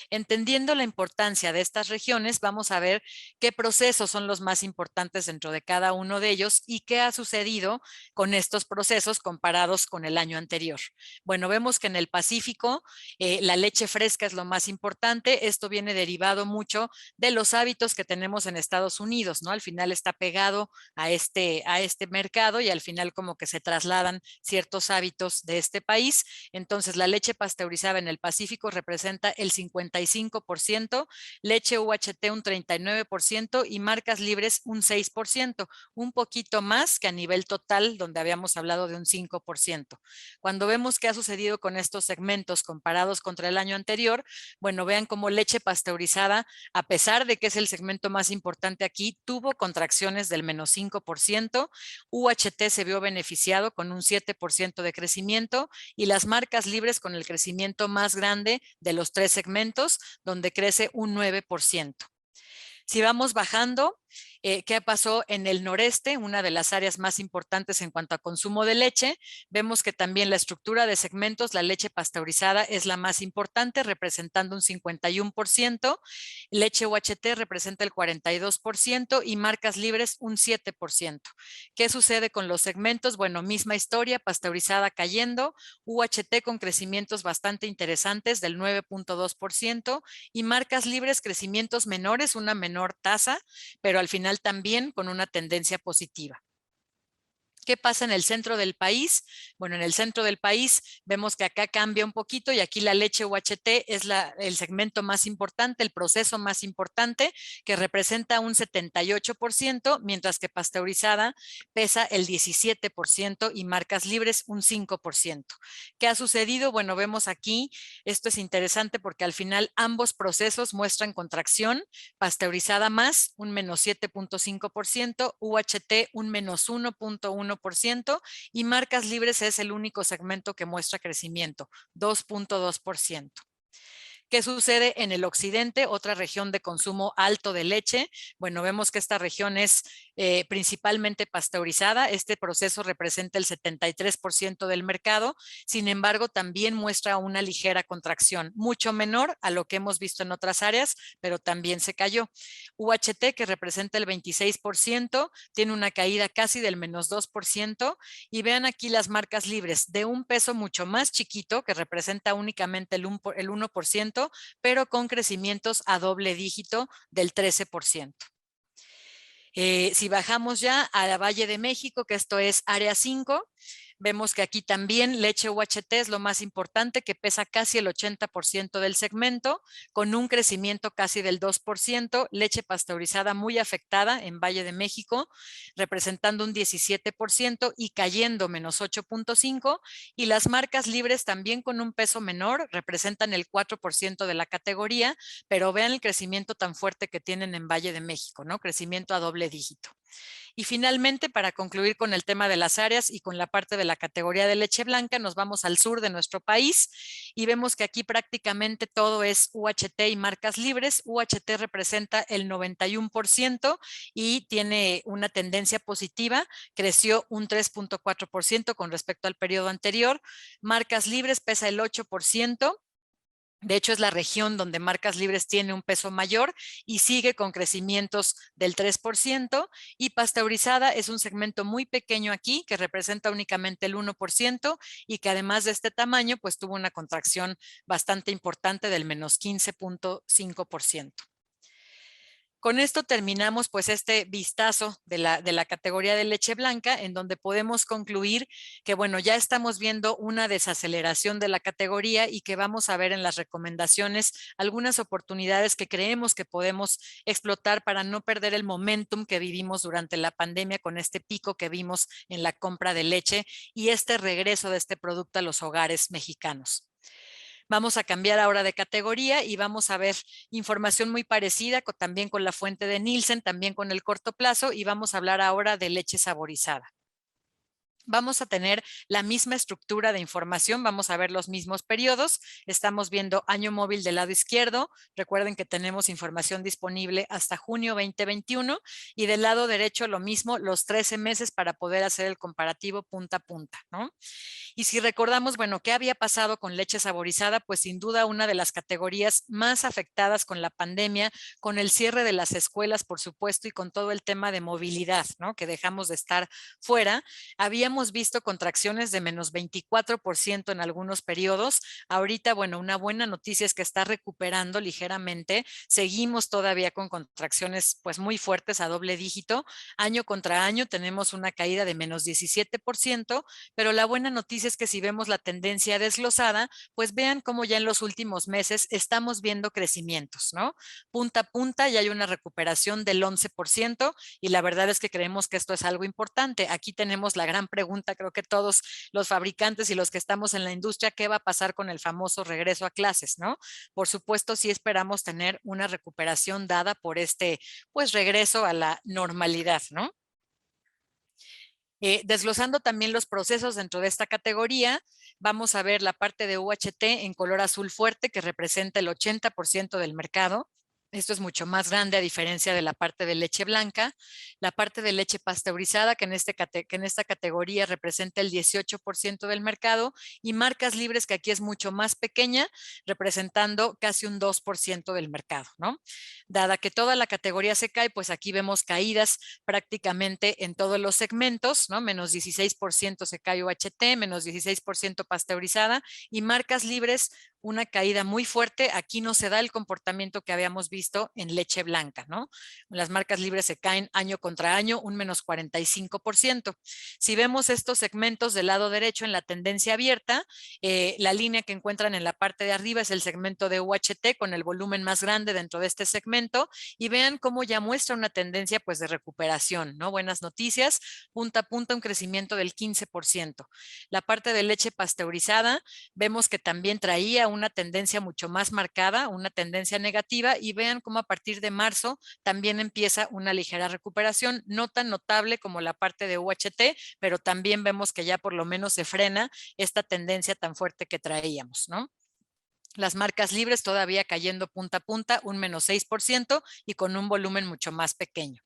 Entendiendo la importancia de estas regiones, vamos a ver qué procesos son los más importantes dentro de cada uno de ellos y qué ha sucedido con estos procesos comparados con el año anterior. Bueno, vemos que en el Pacífico la leche fresca es lo más importante. Esto viene derivado mucho de los hábitos que tenemos en Estados Unidos, ¿no? Al final está pegado a este mercado y al final como que se trasladan ciertos hábitos de este país. Entonces, la leche pasteurizada en el Pacífico representa el 55%, leche UHT un 39% y marcas libres un 6%, un poquito más que a nivel total donde habíamos hablado de un 5%. Cuando vemos qué ha sucedido con estos segmentos comparados contra el año anterior, bueno, vean cómo leche pasteurizada, a pesar de que es el segmento más importante aquí, tuvo contracciones del menos 5%, UHT se vio beneficiado con un 7% de crecimiento y las marcas libres con el crecimiento más grande de los 3 segmentos, donde crece un 9%. Si vamos bajando, ¿qué pasó en el noreste? Una de las áreas más importantes en cuanto a consumo de leche. Vemos que también la estructura de segmentos, la leche pasteurizada es la más importante, representando un 51%, leche UHT representa el 42% y marcas libres un 7%. ¿Qué sucede con los segmentos? Bueno, misma historia, pasteurizada cayendo, UHT con crecimientos bastante interesantes del 9.2% y marcas libres crecimientos menores, una menor tasa, pero al final también con una tendencia positiva. ¿Qué pasa en el centro del país? Bueno, en el centro del país vemos que acá cambia un poquito y aquí la leche UHT es el segmento más importante, el proceso más importante, que representa un 78%, mientras que pasteurizada pesa el 17% y marcas libres un 5%. ¿Qué ha sucedido? Bueno, vemos aquí, esto es interesante porque al final ambos procesos muestran contracción, pasteurizada más un menos 7.5%, UHT un menos 1.1% y marcas libres es el único segmento que muestra crecimiento, 2.2%. ¿Qué sucede en el occidente? Otra región de consumo alto de leche. Bueno, vemos que esta región es principalmente pasteurizada. Este proceso representa el 73% del mercado. Sin embargo, también muestra una ligera contracción, mucho menor a lo que hemos visto en otras áreas, pero también se cayó. UHT, que representa el 26%, tiene una caída casi del menos 2%. Y vean aquí las marcas libres de un peso mucho más chiquito, que representa únicamente el 1%, pero con crecimientos a doble dígito del 13%. Si bajamos ya a la Valle de México, que esto es área 5, vemos que aquí también leche UHT es lo más importante, que pesa casi el 80% del segmento, con un crecimiento casi del 2%, leche pasteurizada muy afectada en Valle de México, representando un 17% y cayendo menos 8.5%, y las marcas libres también con un peso menor, representan el 4% de la categoría, pero vean el crecimiento tan fuerte que tienen en Valle de México, ¿no? Crecimiento a doble dígito. Y finalmente, para concluir con el tema de las áreas y con la parte de la categoría de leche blanca, nos vamos al sur de nuestro país y vemos que aquí prácticamente todo es UHT y marcas libres. UHT representa el 91% y tiene una tendencia positiva, creció un 3.4% con respecto al periodo anterior. Marcas libres pesa el 8%. De hecho, es la región donde marcas libres tiene un peso mayor y sigue con crecimientos del 3%. Y pasteurizada es un segmento muy pequeño aquí que representa únicamente el 1% y que además de este tamaño, pues tuvo una contracción bastante importante del menos 15.5%. Con esto terminamos pues este vistazo de la categoría de leche blanca, en donde podemos concluir que bueno, ya estamos viendo una desaceleración de la categoría y que vamos a ver en las recomendaciones algunas oportunidades que creemos que podemos explotar para no perder el momentum que vivimos durante la pandemia con este pico que vimos en la compra de leche y este regreso de este producto a los hogares mexicanos. Vamos a cambiar ahora de categoría y vamos a ver información muy parecida también con la fuente de Nielsen, también con el corto plazo, y vamos a hablar ahora de leche saborizada. Vamos a tener la misma estructura de información, vamos a ver los mismos periodos. Estamos viendo año móvil del lado izquierdo. Recuerden que tenemos información disponible hasta junio 2021 y del lado derecho lo mismo, los 13 meses para poder hacer el comparativo punta a punta, ¿no? Y si recordamos, bueno, ¿qué había pasado con leche saborizada? Pues sin duda una de las categorías más afectadas con la pandemia, con el cierre de las escuelas, por supuesto, y con todo el tema de movilidad, ¿no? Que dejamos de estar fuera. Habíamos visto contracciones de menos 24% en algunos periodos. Ahorita, bueno, una buena noticia es que está recuperando ligeramente. Seguimos todavía con contracciones pues muy fuertes a doble dígito. Año contra año tenemos una caída de menos 17%, pero la buena noticia es que si vemos la tendencia desglosada, pues vean cómo ya en los últimos meses estamos viendo crecimientos, ¿no? Punta a punta ya hay una recuperación del 11% y la verdad es que creemos que esto es algo importante. Aquí tenemos la gran pregunta, creo que todos los fabricantes y los que estamos en la industria, ¿qué va a pasar con el famoso regreso a clases, ¿no? Por supuesto, sí esperamos tener una recuperación dada por este, pues, regreso a la normalidad, ¿no? Desglosando también los procesos dentro de esta categoría, vamos a ver la parte de UHT en color azul fuerte, que representa el 80% del mercado. Esto es mucho más grande a diferencia de la parte de leche blanca. La parte de leche pasteurizada, que en esta categoría representa el 18% del mercado, y marcas libres, que aquí es mucho más pequeña, representando casi un 2% del mercado, ¿no? Dada que toda la categoría se cae, pues aquí vemos caídas prácticamente en todos los segmentos, ¿no? Menos 16% se cae UHT, menos 16% pasteurizada, y marcas libres, una caída muy fuerte. Aquí no se da el comportamiento que habíamos visto en leche blanca, ¿no? Las marcas libres se caen año contra año, un menos 45%. Si vemos estos segmentos del lado derecho en la tendencia abierta, la línea que encuentran en la parte de arriba es el segmento de UHT con el volumen más grande dentro de este segmento, y vean cómo ya muestra una tendencia pues de recuperación, ¿no? Buenas noticias, punta a punta un crecimiento del 15%. La parte de leche pasteurizada vemos que también traía una tendencia mucho más marcada, una tendencia negativa, y vean cómo a partir de marzo también empieza una ligera recuperación, no tan notable como la parte de UHT, pero también vemos que ya por lo menos se frena esta tendencia tan fuerte que traíamos, ¿no? Las marcas libres todavía cayendo punta a punta, un menos 6% y con un volumen mucho más pequeño.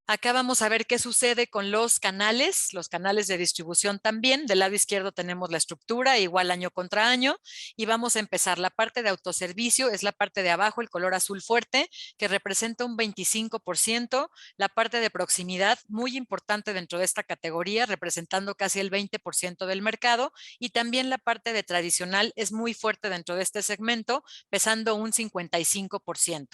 Acá vamos a ver qué sucede con los canales de distribución también. Del lado izquierdo tenemos la estructura, igual año contra año, y vamos a empezar. La parte de autoservicio es la parte de abajo, el color azul fuerte, que representa un 25%. La parte de proximidad, muy importante dentro de esta categoría, representando casi el 20% del mercado, y también la parte de tradicional es muy fuerte dentro de este segmento, pesando un 55%.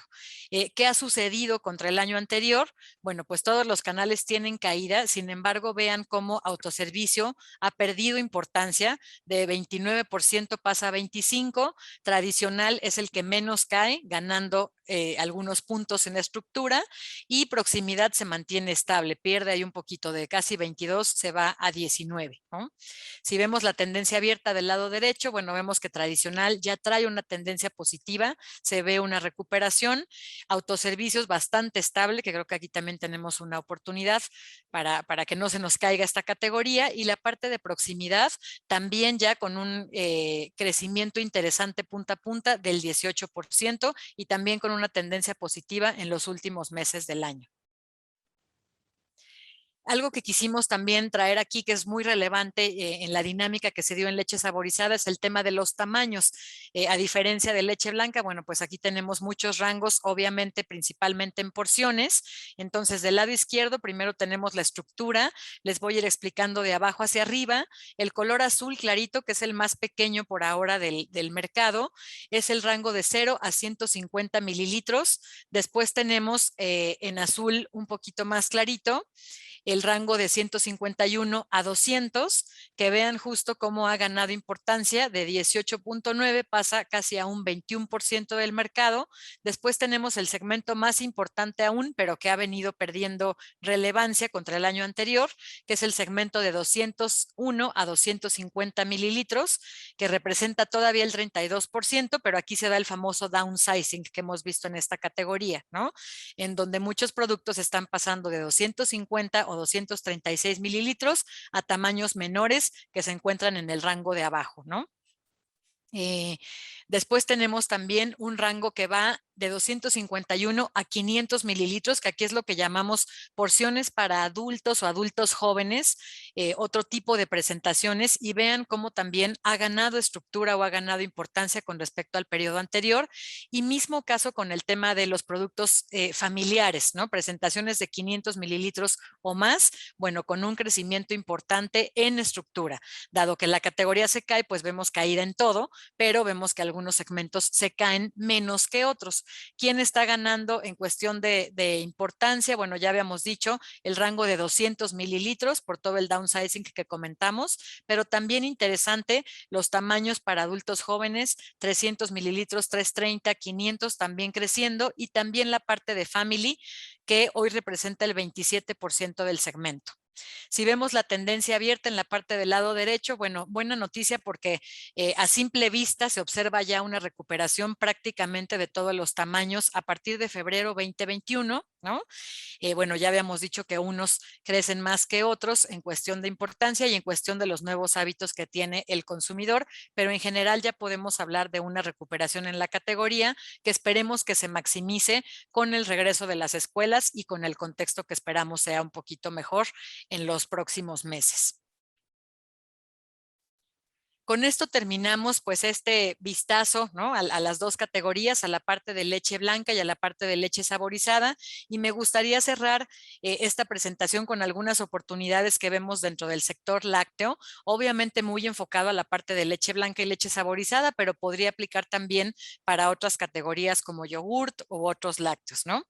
¿Qué ha sucedido contra el año anterior? Bueno, pues todos los canales tienen caída. Sin embargo, vean cómo autoservicio ha perdido importancia, de 29% pasa a 25%, tradicional es el que menos cae, ganando algunos puntos en la estructura y proximidad se mantiene estable, pierde ahí un poquito de casi 22, se va a 19, ¿no? Si vemos la tendencia abierta del lado derecho, bueno, vemos que tradicional ya trae una tendencia positiva, se ve una recuperación, autoservicios bastante estable, que creo que aquí también tenemos una oportunidad para que no se nos caiga esta categoría, y la parte de proximidad también ya con un crecimiento interesante punta a punta del 18% y también con una tendencia positiva en los últimos meses del año. Algo que quisimos también traer aquí, que es muy relevante en la dinámica que se dio en leche saborizada, es el tema de los tamaños. A diferencia de leche blanca, bueno, pues aquí tenemos muchos rangos, obviamente principalmente en porciones. Entonces, del lado izquierdo, primero tenemos la estructura. Les voy a ir explicando de abajo hacia arriba. El color azul clarito, que es el más pequeño por ahora del mercado, es el rango de 0 a 150 mililitros. Después tenemos en azul un poquito más clarito el rango de 151 a 200, que vean justo cómo ha ganado importancia, de 18.9 pasa casi a un 21% del mercado. Después tenemos el segmento más importante aún, pero que ha venido perdiendo relevancia contra el año anterior, que es el segmento de 201 a 250 mililitros, que representa todavía el 32%, pero aquí se da el famoso downsizing que hemos visto en esta categoría, ¿no? En donde muchos productos están pasando de 250 o 236 mililitros a tamaños menores que se encuentran en el rango de abajo, ¿no? Después tenemos también un rango que va de 251 a 500 mililitros, que aquí es lo que llamamos porciones para adultos o adultos jóvenes, otro tipo de presentaciones, y vean cómo también ha ganado estructura o ha ganado importancia con respecto al periodo anterior, y mismo caso con el tema de los productos familiares, ¿no? Presentaciones de 500 mililitros o más, bueno, con un crecimiento importante en estructura. Dado que la categoría se cae, pues vemos caída en todo, pero vemos que algunos segmentos se caen menos que otros. ¿Quién está ganando en cuestión de importancia? Bueno, ya habíamos dicho el rango de 200 mililitros por todo el downsizing que comentamos, pero también interesante los tamaños para adultos jóvenes, 300 mililitros, 330, 500 también creciendo, y también la parte de family, que hoy representa el 27% del segmento. Si vemos la tendencia abierta en la parte del lado derecho, bueno, buena noticia porque a simple vista se observa ya una recuperación prácticamente de todos los tamaños a partir de febrero 2021, ¿no? Bueno, ya habíamos dicho que unos crecen más que otros en cuestión de importancia y en cuestión de los nuevos hábitos que tiene el consumidor, pero en general ya podemos hablar de una recuperación en la categoría que esperemos que se maximice con el regreso de las escuelas y con el contexto que esperamos sea un poquito mejor en los próximos meses. Con esto terminamos pues este vistazo, ¿no? a las dos categorías, a la parte de leche blanca y a la parte de leche saborizada, y me gustaría cerrar esta presentación con algunas oportunidades que vemos dentro del sector lácteo, obviamente muy enfocado a la parte de leche blanca y leche saborizada, pero podría aplicar también para otras categorías como yogurt u otros lácteos, ¿no?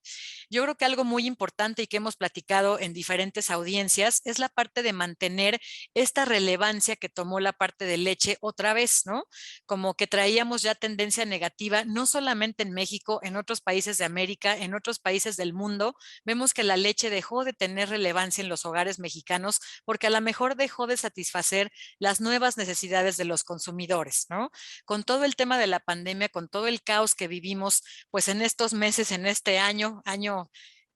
Yo creo que algo muy importante y que hemos platicado en diferentes audiencias es la parte de mantener esta relevancia que tomó la parte de leche otra vez, ¿no? Como que traíamos ya tendencia negativa, no solamente en México, en otros países de América, en otros países del mundo, vemos que la leche dejó de tener relevancia en los hogares mexicanos porque a lo mejor dejó de satisfacer las nuevas necesidades de los consumidores, ¿no? Con todo el tema de la pandemia, con todo el caos que vivimos, pues en estos meses, en este año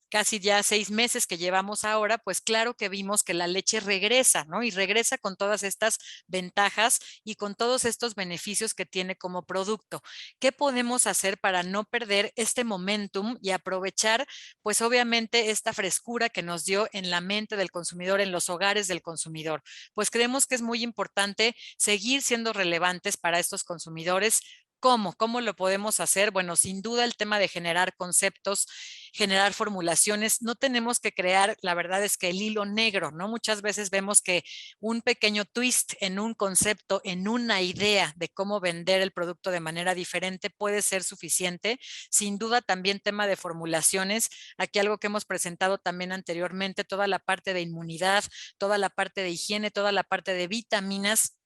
casi ya 6 meses que llevamos ahora, pues claro que vimos que la leche regresa, ¿no? Y regresa con todas estas ventajas y con todos estos beneficios que tiene como producto. ¿Qué podemos hacer para no perder este momentum y aprovechar, pues obviamente, esta frescura que nos dio en la mente del consumidor, en los hogares del consumidor? Pues creemos que es muy importante seguir siendo relevantes para estos consumidores. ¿Cómo? ¿Cómo lo podemos hacer? Bueno, sin duda el tema de generar conceptos, generar formulaciones. No tenemos que crear, la verdad es que el hilo negro, ¿no? Muchas veces vemos que un pequeño twist en un concepto, en una idea de cómo vender el producto de manera diferente puede ser suficiente. Sin duda también tema de formulaciones. Aquí algo que hemos presentado también anteriormente, toda la parte de inmunidad, toda la parte de higiene, toda la parte de vitaminas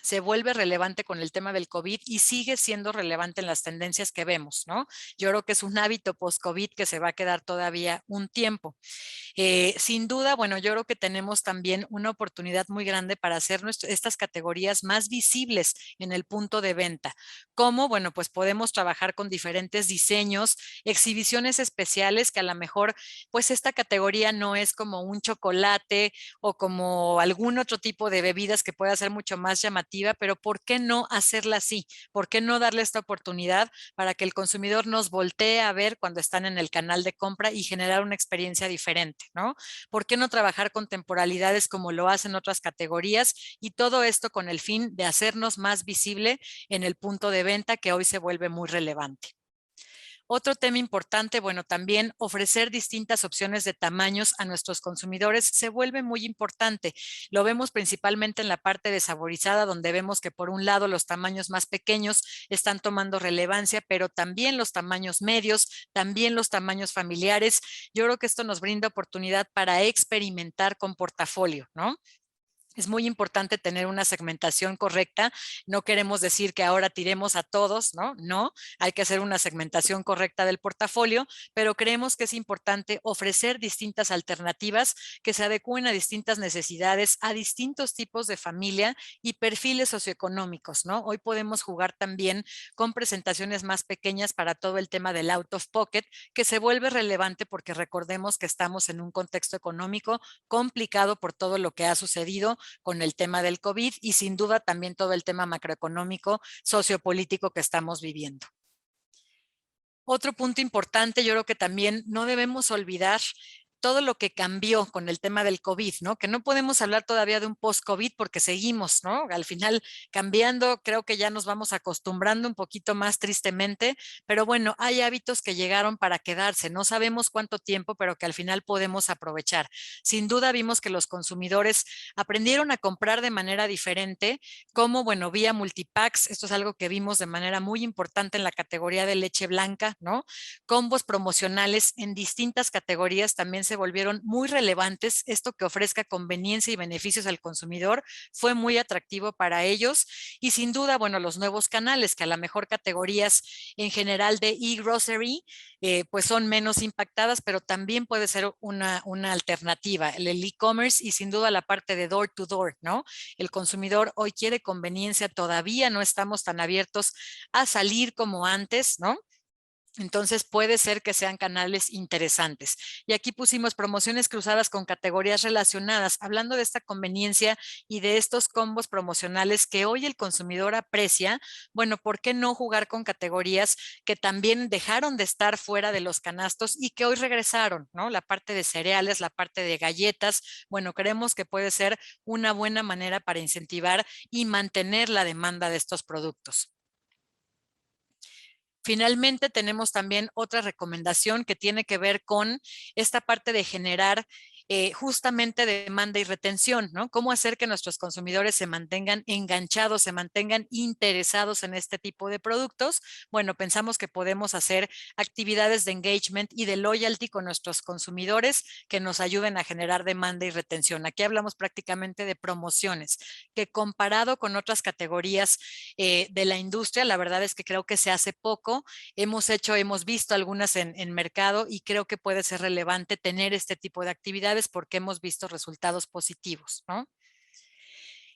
se vuelve relevante con el tema del COVID y sigue siendo relevante en las tendencias que vemos, ¿no? Yo creo que es un hábito post-COVID que se va a quedar todavía un tiempo. Sin duda, bueno, yo creo que tenemos también una oportunidad muy grande para hacer estas categorías más visibles en el punto de venta. ¿Cómo? Bueno, pues podemos trabajar con diferentes diseños, exhibiciones especiales que a lo mejor, pues esta categoría no es como un chocolate o como algún otro tipo de bebidas que pueda ser mucho más llamativa, pero ¿por qué no hacerla así? ¿Por qué no darle esta oportunidad para que el consumidor nos voltee a ver cuando están en el canal de compra y generar una experiencia diferente, ¿no? ¿Por qué no trabajar con temporalidades como lo hacen otras categorías? Y todo esto con el fin de hacernos más visible en el punto de venta que hoy se vuelve muy relevante. Otro tema importante, bueno, también ofrecer distintas opciones de tamaños a nuestros consumidores se vuelve muy importante. Lo vemos principalmente en la parte de saborizada, donde vemos que por un lado los tamaños más pequeños están tomando relevancia, pero también los tamaños medios, también los tamaños familiares. Yo creo que esto nos brinda oportunidad para experimentar con portafolio, ¿no? Es muy importante tener una segmentación correcta. No queremos decir que ahora tiremos a todos, ¿no? No, hay que hacer una segmentación correcta del portafolio, pero creemos que es importante ofrecer distintas alternativas que se adecúen a distintas necesidades, a distintos tipos de familia y perfiles socioeconómicos, ¿no? Hoy podemos jugar también con presentaciones más pequeñas para todo el tema del out of pocket, que se vuelve relevante porque recordemos que estamos en un contexto económico complicado por todo lo que ha sucedido con el tema del COVID y sin duda también todo el tema macroeconómico, sociopolítico que estamos viviendo. Otro punto importante, yo creo que también no debemos olvidar todo lo que cambió con el tema del COVID, ¿no? Que no podemos hablar todavía de un post-COVID porque seguimos, ¿no? Al final cambiando, creo que ya nos vamos acostumbrando un poquito más tristemente, pero bueno, hay hábitos que llegaron para quedarse, no sabemos cuánto tiempo, pero que al final podemos aprovechar. Sin duda vimos que los consumidores aprendieron a comprar de manera diferente, como, bueno, vía multipacks, esto es algo que vimos de manera muy importante en la categoría de leche blanca, ¿no? Combos promocionales en distintas categorías también se volvieron muy relevantes. Esto que ofrezca conveniencia y beneficios al consumidor fue muy atractivo para ellos y sin duda, bueno, los nuevos canales que a la mejor categorías en general de e-grocery pues son menos impactadas, pero también puede ser una alternativa, el e-commerce y sin duda la parte de door to door, ¿no? El consumidor hoy quiere conveniencia, todavía no estamos tan abiertos a salir como antes, ¿no? Entonces puede ser que sean canales interesantes. Y aquí pusimos promociones cruzadas con categorías relacionadas, hablando de esta conveniencia y de estos combos promocionales que hoy el consumidor aprecia. Bueno, ¿por qué no jugar con categorías que también dejaron de estar fuera de los canastos y que hoy regresaron, ¿no? La parte de cereales, la parte de galletas. Bueno, creemos que puede ser una buena manera para incentivar y mantener la demanda de estos productos. Finalmente, tenemos también otra recomendación que tiene que ver con esta parte de generar justamente demanda y retención, ¿no? Cómo hacer que nuestros consumidores se mantengan enganchados, se mantengan interesados en este tipo de productos. Bueno, pensamos que podemos hacer actividades de engagement y de loyalty con nuestros consumidores que nos ayuden a generar demanda y retención. Aquí hablamos prácticamente de promociones, que comparado con otras categorías de la industria, la verdad es que creo que se hace poco. Hemos visto algunas en mercado y creo que puede ser relevante tener este tipo de actividades porque hemos visto resultados positivos, ¿no?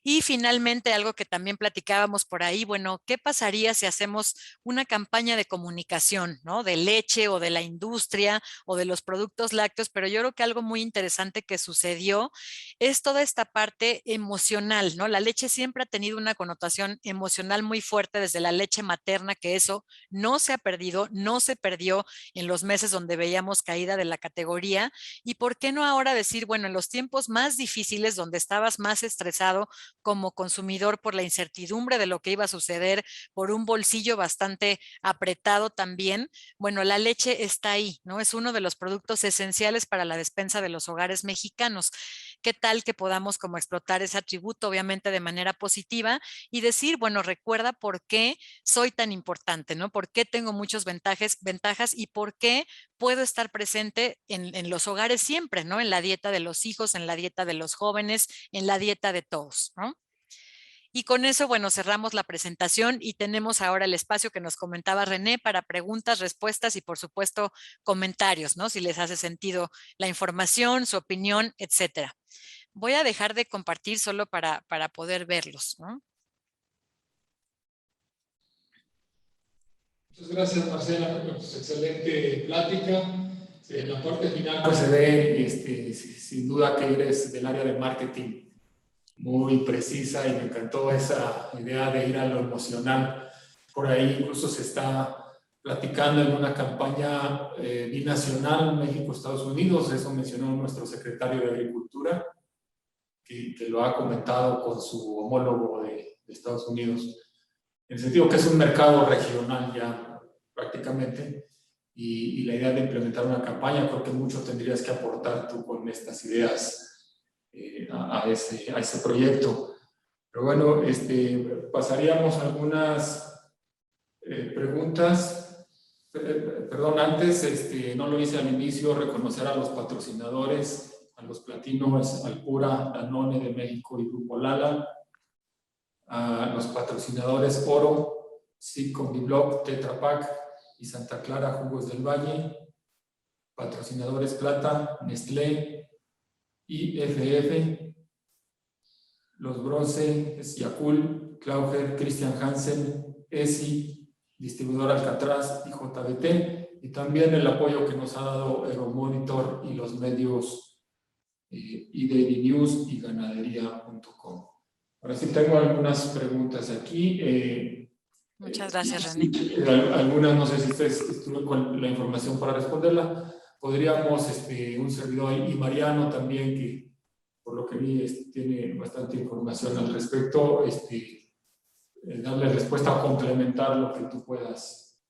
Y finalmente, algo que también platicábamos por ahí, bueno, ¿qué pasaría si hacemos una campaña de comunicación, ¿no? De leche o de la industria o de los productos lácteos, pero yo creo que algo muy interesante que sucedió es toda esta parte emocional, ¿no? La leche siempre ha tenido una connotación emocional muy fuerte desde la leche materna, que eso no se ha perdido, no se perdió en los meses donde veíamos caída de la categoría. ¿Y por qué no ahora decir, bueno, en los tiempos más difíciles, donde estabas más estresado, como consumidor por la incertidumbre de lo que iba a suceder, por un bolsillo bastante apretado también, bueno, la leche está ahí, ¿no? Es uno de los productos esenciales para la despensa de los hogares mexicanos. ¿Qué tal que podamos como explotar ese atributo, obviamente de manera positiva y decir, bueno, recuerda por qué soy tan importante, ¿no? ¿Por qué tengo muchas ventajas y por qué puedo estar presente en los hogares siempre, ¿no? En la dieta de los hijos, en la dieta de los jóvenes, en la dieta de todos, ¿no? Y con eso, bueno, cerramos la presentación y tenemos ahora el espacio que nos comentaba René para preguntas, respuestas y por supuesto comentarios, ¿no? Si les hace sentido la información, su opinión, etcétera. Voy a dejar de compartir solo para poder verlos, ¿no? Muchas gracias, Marcela, pues, excelente plática. En la parte final pues se ve sin duda que eres del área de marketing muy precisa y me encantó esa idea de ir a lo emocional. Por ahí incluso se está platicando en una campaña binacional México-Estados Unidos, eso mencionó nuestro secretario de Agricultura, que lo ha comentado con su homólogo de Estados Unidos, en el sentido que es un mercado regional ya prácticamente, y la idea de implementar una campaña, creo que mucho tendrías que aportar tú con estas ideas a ese proyecto. Pero bueno, pasaríamos a algunas preguntas. Perdón, antes, no lo hice al inicio, reconocer a los patrocinadores, a los platinos, Alpura, Danone de México y Grupo Lala, a los patrocinadores Oro, Combiblog, Tetra Pak y Santa Clara Jugos del Valle, patrocinadores Plata, Nestlé, IFF, los bronce, Yakult, Klauger, Christian Hansen, ESI, distribuidor Alcatraz y JBT, y también el apoyo que nos ha dado Euromonitor y los medios iDaily News y ganadería.com. Ahora sí tengo algunas preguntas aquí. Muchas gracias, René. Algunas, no sé si ustedes estuvieron con la información para responderla. Podríamos, un servidor y Mariano también, que por lo que vi tiene bastante información al respecto, darle respuesta o complementar lo que tú puedas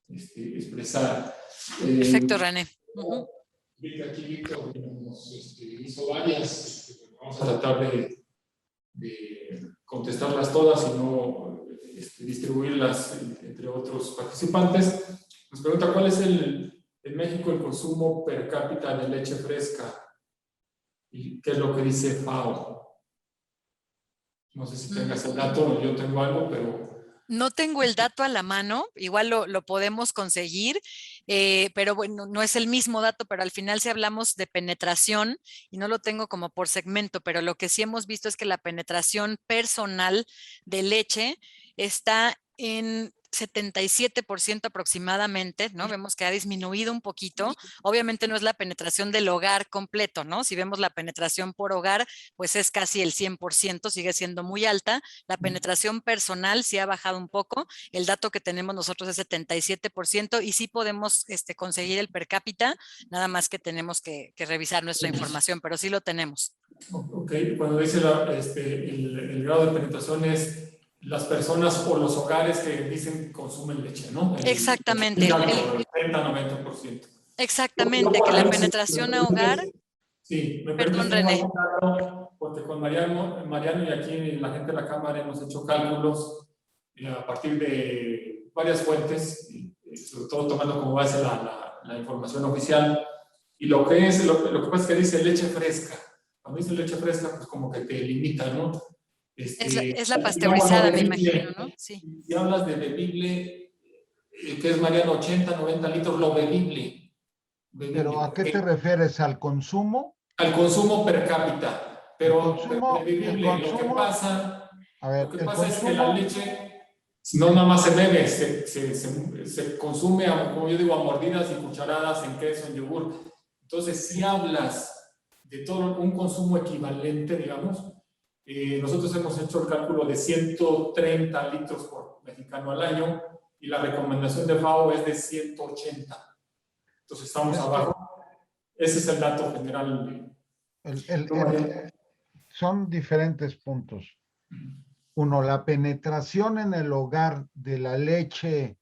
expresar. Perfecto, René. Vi que aquí Víctor nos hizo varias, vamos a tratar de contestarlas todas y no distribuirlas entre otros participantes. Nos pregunta cuál es en México el consumo per cápita de leche fresca y qué es lo que dice FAO. No sé si tengas el dato, yo tengo algo, pero... No tengo el dato a la mano, igual lo podemos conseguir, pero bueno, no es el mismo dato, pero al final si hablamos de penetración, y no lo tengo como por segmento, pero lo que sí hemos visto es que la penetración personal de leche está en 77% aproximadamente, ¿no? Vemos que ha disminuido un poquito. Obviamente no es la penetración del hogar completo, ¿no? Si vemos la penetración por hogar, pues es casi el 100%, sigue siendo muy alta. La penetración personal sí ha bajado un poco. El dato que tenemos nosotros es 77% y sí podemos conseguir el per cápita, nada más que tenemos que revisar nuestra información, pero sí lo tenemos. Ok, cuando dice el grado de penetración es las personas o los hogares que dicen consumen leche, ¿no? Exactamente. El 30-90%. Exactamente, que la penetración a hogar... Sí, me Perdón, permite René. porque con Mariano y aquí la gente de la Cámara hemos hecho cálculos a partir de varias fuentes, sobre todo tomando como base la información oficial. Y lo que pasa es que dice leche fresca. Cuando dice leche fresca, pues como que te limita, ¿no? Es la pasteurizada, me imagino, ¿no? Sí. Si hablas de bebible, que es Mariano, 80-90 litros, lo bebible. ¿Pero a qué te refieres? ¿Al consumo? Al consumo per cápita. Pero bebible, lo que pasa es que la leche no nada más se bebe, se consume, como yo digo, a mordidas y cucharadas en queso, en yogur. Entonces, si hablas de todo un consumo equivalente, digamos, nosotros hemos hecho el cálculo de 130 litros por mexicano al año y la recomendación de FAO es de 180. Entonces estamos abajo. Ese es el dato general. Son diferentes puntos. Uno, la penetración en el hogar de la leche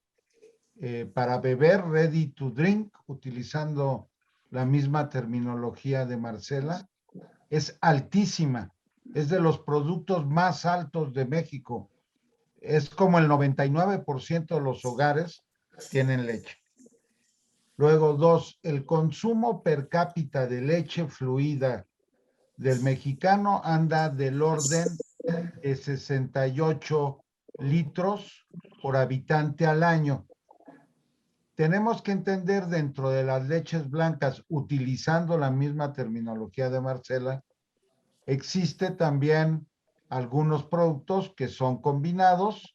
para beber, ready to drink, utilizando la misma terminología de Marcela, es altísima. Es de los productos más altos de México. Es como el 99% de los hogares tienen leche. Luego, dos, el consumo per cápita de leche fluida del mexicano anda del orden de 68 litros por habitante al año. Tenemos que entender dentro de las leches blancas, utilizando la misma terminología de Marcela, existe también algunos productos que son combinados.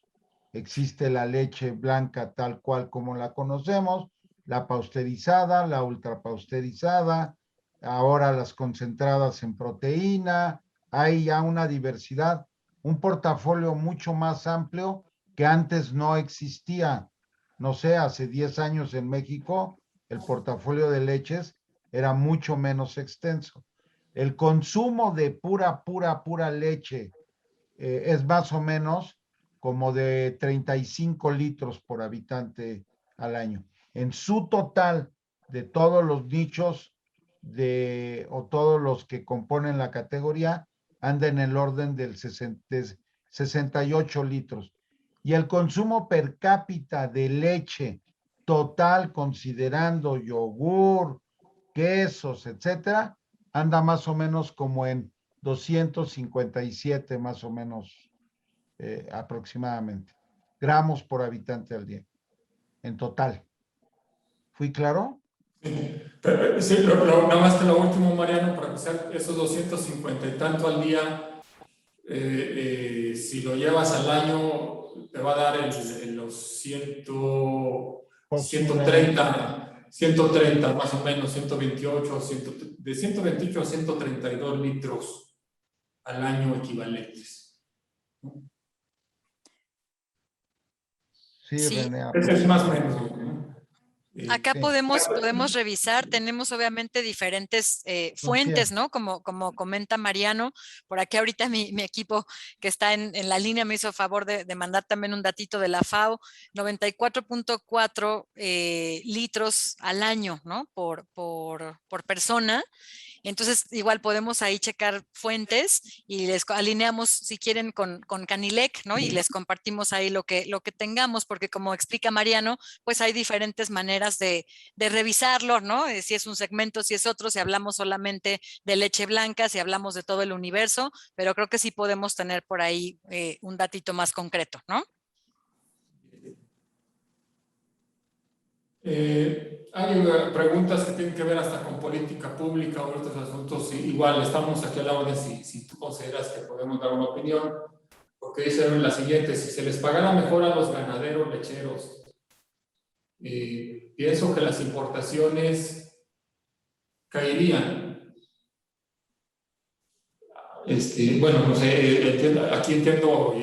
Existe la leche blanca tal cual como la conocemos, la pasteurizada, la ultrapasteurizada, ahora las concentradas en proteína. Hay ya una diversidad, un portafolio mucho más amplio que antes no existía. No sé, hace 10 años en México el portafolio de leches era mucho menos extenso. El consumo de pura leche es más o menos como de 35 litros por habitante al año. En su total de todos los nichos o todos los que componen la categoría, anda en el orden de 68 litros. Y el consumo per cápita de leche total, considerando yogur, quesos, etcétera, anda más o menos como en 257 más o menos aproximadamente gramos por habitante al día en total. ¿Fui claro? Pero, sí, nada más que lo último, Mariano, para empezar, esos 250 y tanto al día, si lo llevas al año, te va a dar los 130 más o menos, 128, de 128 a 132 litros al año equivalentes. Sí, Sí. René. Ese es más o menos, ¿no? Acá Sí. podemos revisar, tenemos obviamente diferentes fuentes, ¿no? Como comenta Mariano, por aquí ahorita mi equipo que está en la línea me hizo favor de mandar también un datito de la FAO, 94.4 litros al año, ¿no? Por persona. Entonces, igual podemos ahí checar fuentes y les alineamos, si quieren, con Canilec, ¿no? Y les compartimos ahí lo que tengamos, porque como explica Mariano, pues hay diferentes maneras de revisarlo, ¿no? Si es un segmento, si es otro, si hablamos solamente de leche blanca, si hablamos de todo el universo, pero creo que sí podemos tener por ahí un datito más concreto, ¿no? Hay preguntas que tienen que ver hasta con política pública o otros asuntos. Igual estamos aquí a la orden si tú consideras que podemos dar una opinión, porque dice la siguiente: si se les pagara mejor a los ganaderos lecheros, pienso que las importaciones caerían. Bueno, no sé, aquí entiendo,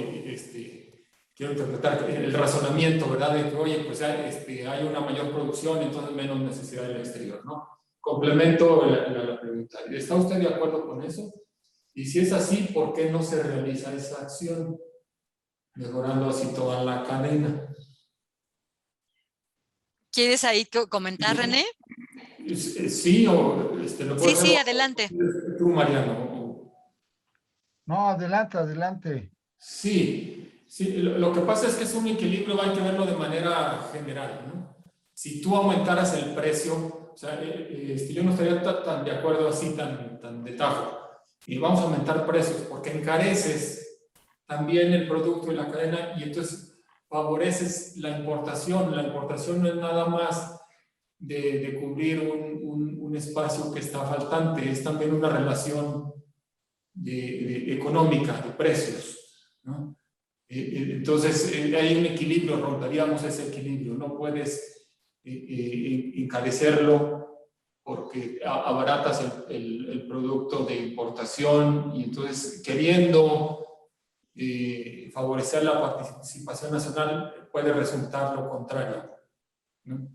quiero interpretar el razonamiento, ¿verdad? De que, oye, pues hay una mayor producción, entonces menos necesidad del exterior, ¿no? Complemento la pregunta. ¿Está usted de acuerdo con eso? Y si es así, ¿por qué no se realiza esa acción? Mejorando así toda la cadena. ¿Quieres ahí comentar, René? Sí, o lo puedo Sí, hacer adelante. tú, Mariano. No, adelante. Sí, lo que pasa es que es un equilibrio, hay que verlo de manera general, ¿no? Si tú aumentaras el precio, o sea, yo no estaría tan de acuerdo así, tan de tajo. Y vamos a aumentar precios porque encareces también el producto y la cadena y entonces favoreces la importación. La importación no es nada más de cubrir un espacio que está faltante, es también una relación económica, de precios, ¿no? Entonces, hay un equilibrio, romperíamos ese equilibrio. No puedes encarecerlo porque abaratas el producto de importación y entonces, queriendo favorecer la participación nacional, puede resultar lo contrario, ¿no?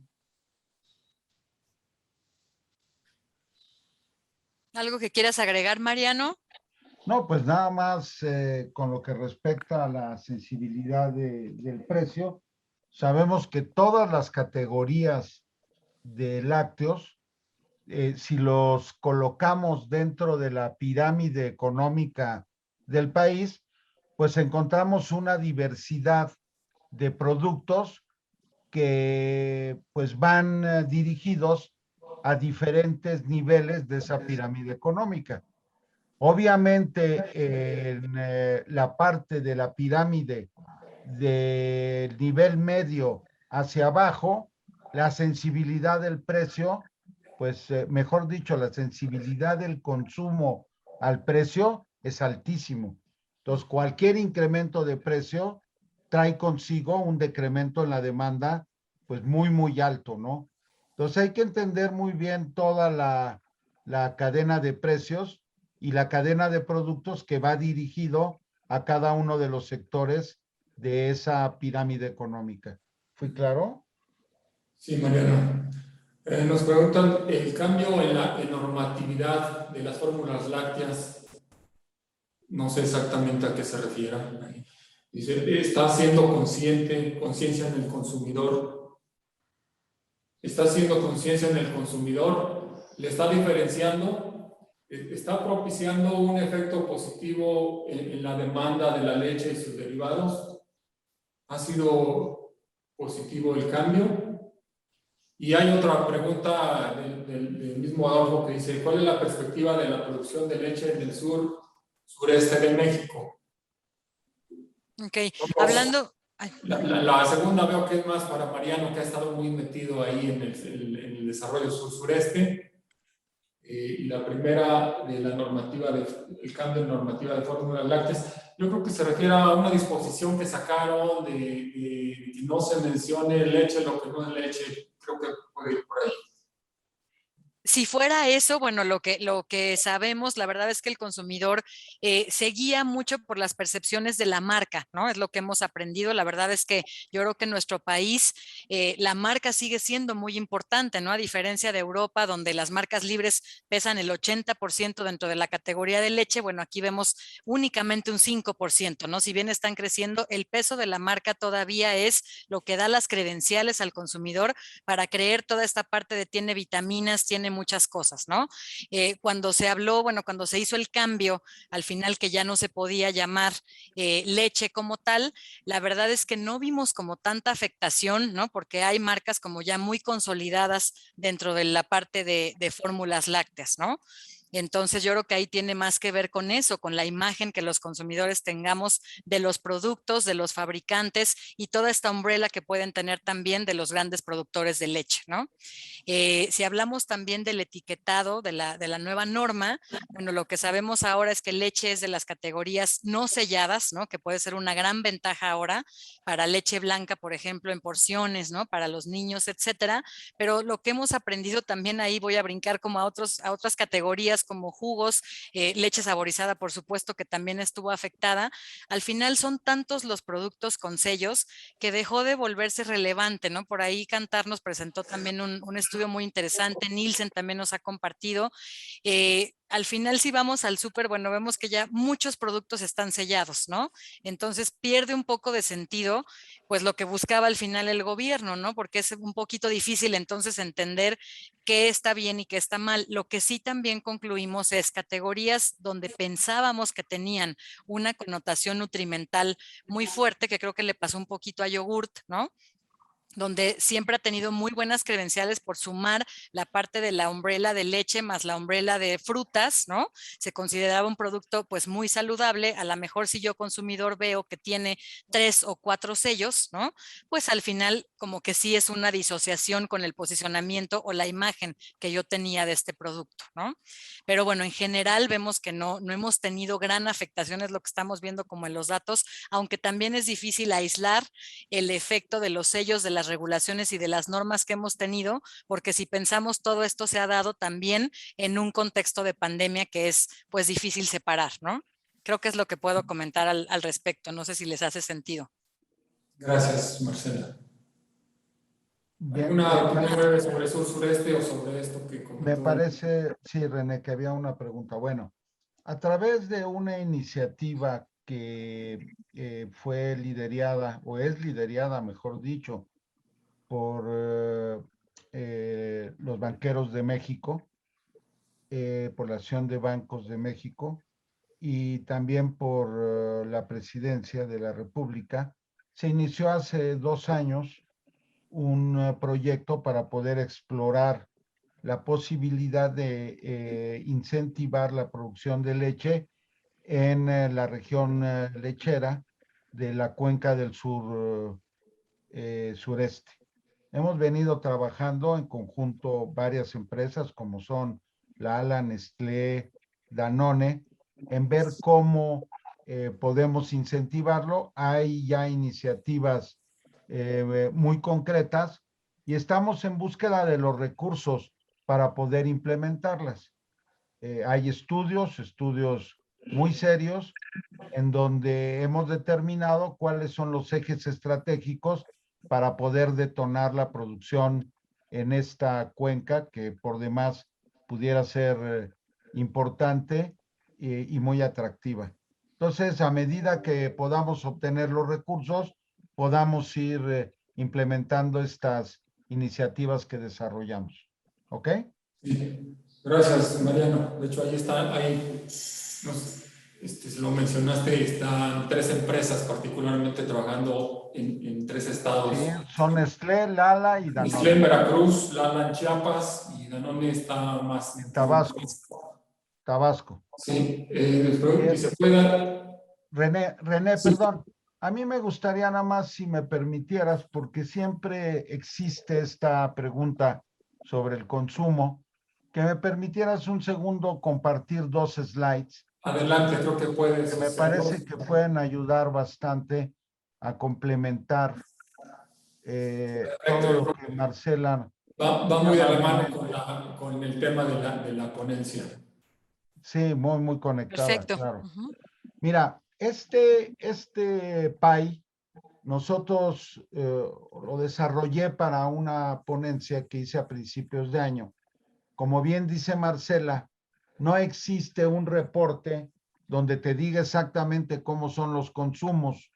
¿Algo que quieras agregar, Mariano? No, pues nada más con lo que respecta a la sensibilidad del precio, sabemos que todas las categorías de lácteos, si los colocamos dentro de la pirámide económica del país, pues encontramos una diversidad de productos que pues van dirigidos a diferentes niveles de esa pirámide económica. Obviamente, en la parte de la pirámide del nivel medio hacia abajo, la sensibilidad del precio, pues mejor dicho, la sensibilidad del consumo al precio es altísimo. Entonces, cualquier incremento de precio trae consigo un decremento en la demanda, pues muy alto, ¿no? Entonces, hay que entender muy bien toda la cadena de precios y la cadena de productos que va dirigido a cada uno de los sectores de esa pirámide económica. ¿Fui claro? Sí, Mariana. Nos preguntan el cambio en la normatividad de las fórmulas lácteas. No sé exactamente a qué se refiere. Dice, está haciendo conciencia en el consumidor. Está haciendo conciencia en el consumidor. Le está diferenciando. Está propiciando un efecto positivo en la demanda de la leche y sus derivados. Ha sido positivo el cambio. Y hay otra pregunta del mismo Adolfo que dice, ¿cuál es la perspectiva de la producción de leche en el sureste de México? Ok, hablando... ay, La segunda veo que es más para Mariano, que ha estado muy metido ahí en el desarrollo sur-sureste. Y la primera de la normativa, el cambio en normativa de fórmulas lácteas, yo creo que se refiere a una disposición que sacaron de que no se mencione leche, lo que no es leche. Creo que puede ir por ahí. Si fuera eso, bueno, lo que sabemos, la verdad es que el consumidor se guía mucho por las percepciones de la marca, ¿no? Es lo que hemos aprendido. La verdad es que yo creo que en nuestro país la marca sigue siendo muy importante, ¿no? A diferencia de Europa, donde las marcas libres pesan el 80% dentro de la categoría de leche, bueno, aquí vemos únicamente un 5%, ¿no? Si bien están creciendo, el peso de la marca todavía es lo que da las credenciales al consumidor para creer toda esta parte de tiene vitaminas, tiene muchas cosas, ¿no? Cuando se habló, bueno, cuando se hizo el cambio, al final que ya no se podía llamar leche como tal, la verdad es que no vimos como tanta afectación, ¿no? Porque hay marcas como ya muy consolidadas dentro de la parte de fórmulas lácteas, ¿no? Entonces yo creo que ahí tiene más que ver con eso, con la imagen que los consumidores tengamos de los productos, de los fabricantes y toda esta umbrella que pueden tener también de los grandes productores de leche, ¿no? Si hablamos también del etiquetado de la nueva norma, bueno, lo que sabemos ahora es que leche es de las categorías no selladas, ¿no? Que puede ser una gran ventaja ahora para leche blanca, por ejemplo, en porciones, ¿no? Para los niños, etcétera. Pero lo que hemos aprendido también ahí, voy a brincar como a otras categorías como jugos, leche saborizada, por supuesto, que también estuvo afectada. Al final son tantos los productos con sellos que dejó de volverse relevante, ¿no? Por ahí Kantar nos presentó también un estudio muy interesante, Nielsen también nos ha compartido. Al final, si vamos al súper, bueno, vemos que ya muchos productos están sellados, ¿no? Entonces pierde un poco de sentido, pues lo que buscaba al final el gobierno, ¿no? Porque es un poquito difícil entonces entender qué está bien y qué está mal. Lo que sí también concluimos es categorías donde pensábamos que tenían una connotación nutrimental muy fuerte, que creo que le pasó un poquito a yogurt, ¿no? Donde siempre ha tenido muy buenas credenciales por sumar la parte de la umbrella de leche más la umbrella de frutas, ¿no? Se consideraba un producto pues muy saludable, a lo mejor si yo consumidor veo que tiene 3 o 4 sellos, ¿no? Pues al final como que sí es una disociación con el posicionamiento o la imagen que yo tenía de este producto, ¿no? Pero bueno, en general vemos que no hemos tenido gran afectación, es lo que estamos viendo como en los datos, aunque también es difícil aislar el efecto de los sellos, de las regulaciones y de las normas que hemos tenido, porque si pensamos todo esto se ha dado también en un contexto de pandemia que es pues difícil separar, ¿no? Creo que es lo que puedo comentar al respecto, no sé si les hace sentido. Gracias, Marcela. Bien, ¿Alguna opinión breve sobre sur-sureste o sobre esto que me comentó? parece, sí, René, que había una pregunta. Bueno, a través de una iniciativa que fue liderada, o es liderada, mejor dicho, por los banqueros de México, por la Asociación de Bancos de México y también por la Presidencia de la República, se inició hace 2 años un proyecto para poder explorar la posibilidad de incentivar la producción de leche en la región lechera de la cuenca del sureste. Hemos venido trabajando en conjunto varias empresas como son Lala, Nestlé, Danone, en ver cómo podemos incentivarlo. Hay ya iniciativas muy concretas y estamos en búsqueda de los recursos para poder implementarlas. Hay estudios muy serios en donde hemos determinado cuáles son los ejes estratégicos para poder detonar la producción en esta cuenca que por demás pudiera ser importante y muy atractiva. Entonces, a medida que podamos obtener los recursos, podamos ir implementando estas iniciativas que desarrollamos. ¿Ok? Sí. Gracias, Mariano. De hecho, ahí está, se lo mencionaste, están 3 empresas particularmente trabajando en 3 estados. Sí, son Nestlé, Lala y Nestlé en Danone. Veracruz, Lala en Chiapas y Danone está más En Tabasco. Sí, Bien. y se puede dar. René, Sí. perdón. A mí me gustaría nada más si me permitieras, porque siempre existe esta pregunta sobre el consumo, que me permitieras un segundo compartir 2 slides Adelante, creo que puedes que me hacerlo. parece que pueden ayudar bastante a complementar todo lo que Marcela Va muy muy de la mano amablemente. con el tema de la ponencia. Sí, muy conectada, Perfecto. claro. Ujú. Mira, este PAI nosotros lo desarrollé para una ponencia que hice a principios de año. Como bien dice Marcela, no existe un reporte donde te diga exactamente cómo son los consumos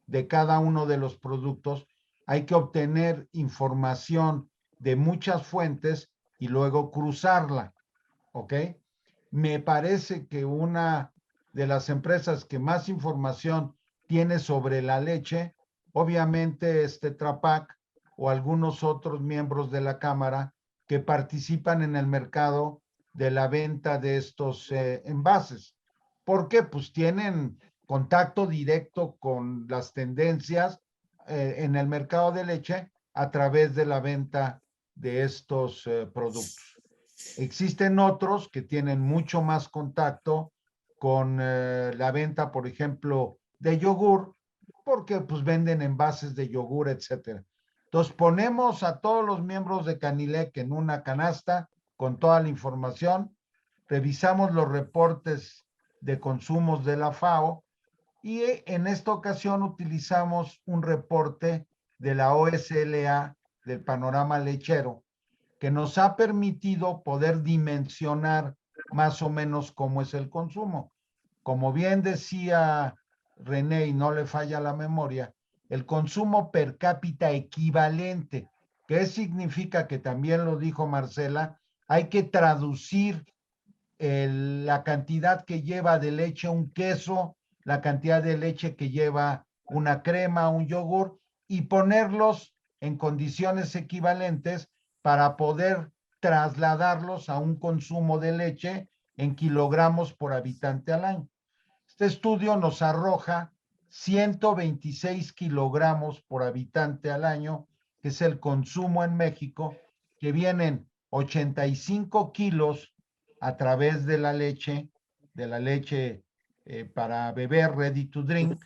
de cada uno de los productos. Hay que obtener información de muchas fuentes y luego cruzarla, ¿ok? Me parece que una de las empresas que más información tiene sobre la leche, obviamente es Tetra Pak o algunos otros miembros de la Cámara que participan en el mercado de la venta de estos envases. ¿Por qué? Pues tienen contacto directo con las tendencias en el mercado de leche a través de la venta de estos productos. Existen otros que tienen mucho más contacto con la venta, por ejemplo, de yogur, porque pues venden envases de yogur, etcétera. Entonces ponemos a todos los miembros de Canilec en una canasta con toda la información, revisamos los reportes de consumos de la FAO y en esta ocasión utilizamos un reporte de la OSLA del panorama lechero que nos ha permitido poder dimensionar más o menos cómo es el consumo. Como bien decía René, y no le falla la memoria, el consumo per cápita equivalente, ¿qué significa? Que también lo dijo Marcela, hay que traducir la cantidad que lleva de leche un queso, la cantidad de leche que lleva una crema, un yogur, y ponerlos en condiciones equivalentes para poder trasladarlos a un consumo de leche en kilogramos por habitante al año. Este estudio nos arroja 126 kilogramos por habitante al año, que es el consumo en México, que vienen 85 kilos a través de la leche para beber ready to drink,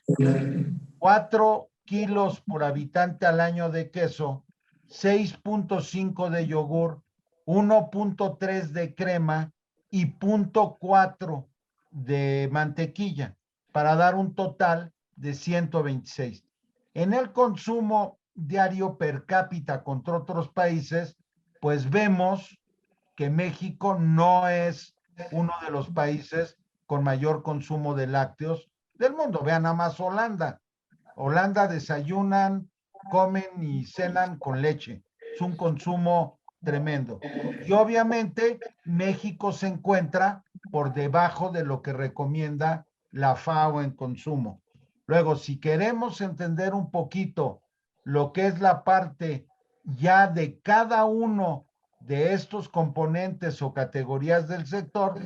4 kilos por habitante al año de queso, 6.5 de yogur, 1.3 de crema y 0.4 de mantequilla, para dar un total de 126. En el consumo diario per cápita contra otros países, pues vemos que México no es uno de los países con mayor consumo de lácteos del mundo. Vean nada más Holanda. Holanda desayunan, comen y cenan con leche. Es un consumo tremendo. Y obviamente México se encuentra por debajo de lo que recomienda la FAO en consumo. Luego, si queremos entender un poquito lo que es la parte ya de cada uno de estos componentes o categorías del sector,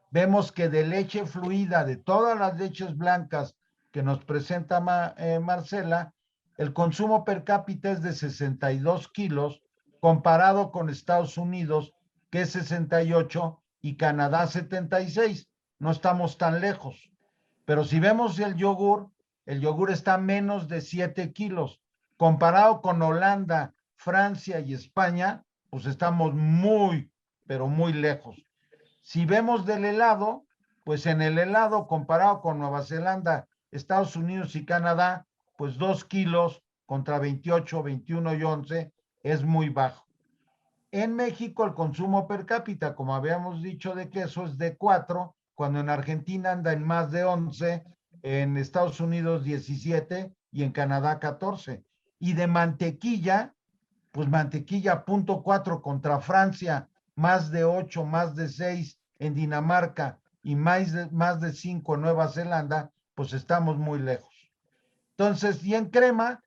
vemos que de leche fluida, de todas las leches blancas que nos presenta Marcela, el consumo per cápita es de 62 kilos, comparado con Estados Unidos, que es 68, y Canadá 76. No estamos tan lejos. Pero si vemos el yogur está menos de 7 kilos. Comparado con Holanda, Francia y España, pues estamos muy, pero muy lejos. Si vemos del helado, pues en el helado, comparado con Nueva Zelanda, Estados Unidos y Canadá, pues 2 kilos contra 28, 21 y 11 es muy bajo. En México el consumo per cápita, como habíamos dicho, de queso es de 4, cuando en Argentina anda en más de 11, en Estados Unidos 17 y en Canadá 14. Y de mantequilla, pues mantequilla 0.4 contra Francia, más de 8, más de 6 en Dinamarca y más de 5 en Nueva Zelanda, pues estamos muy lejos. Entonces, y en crema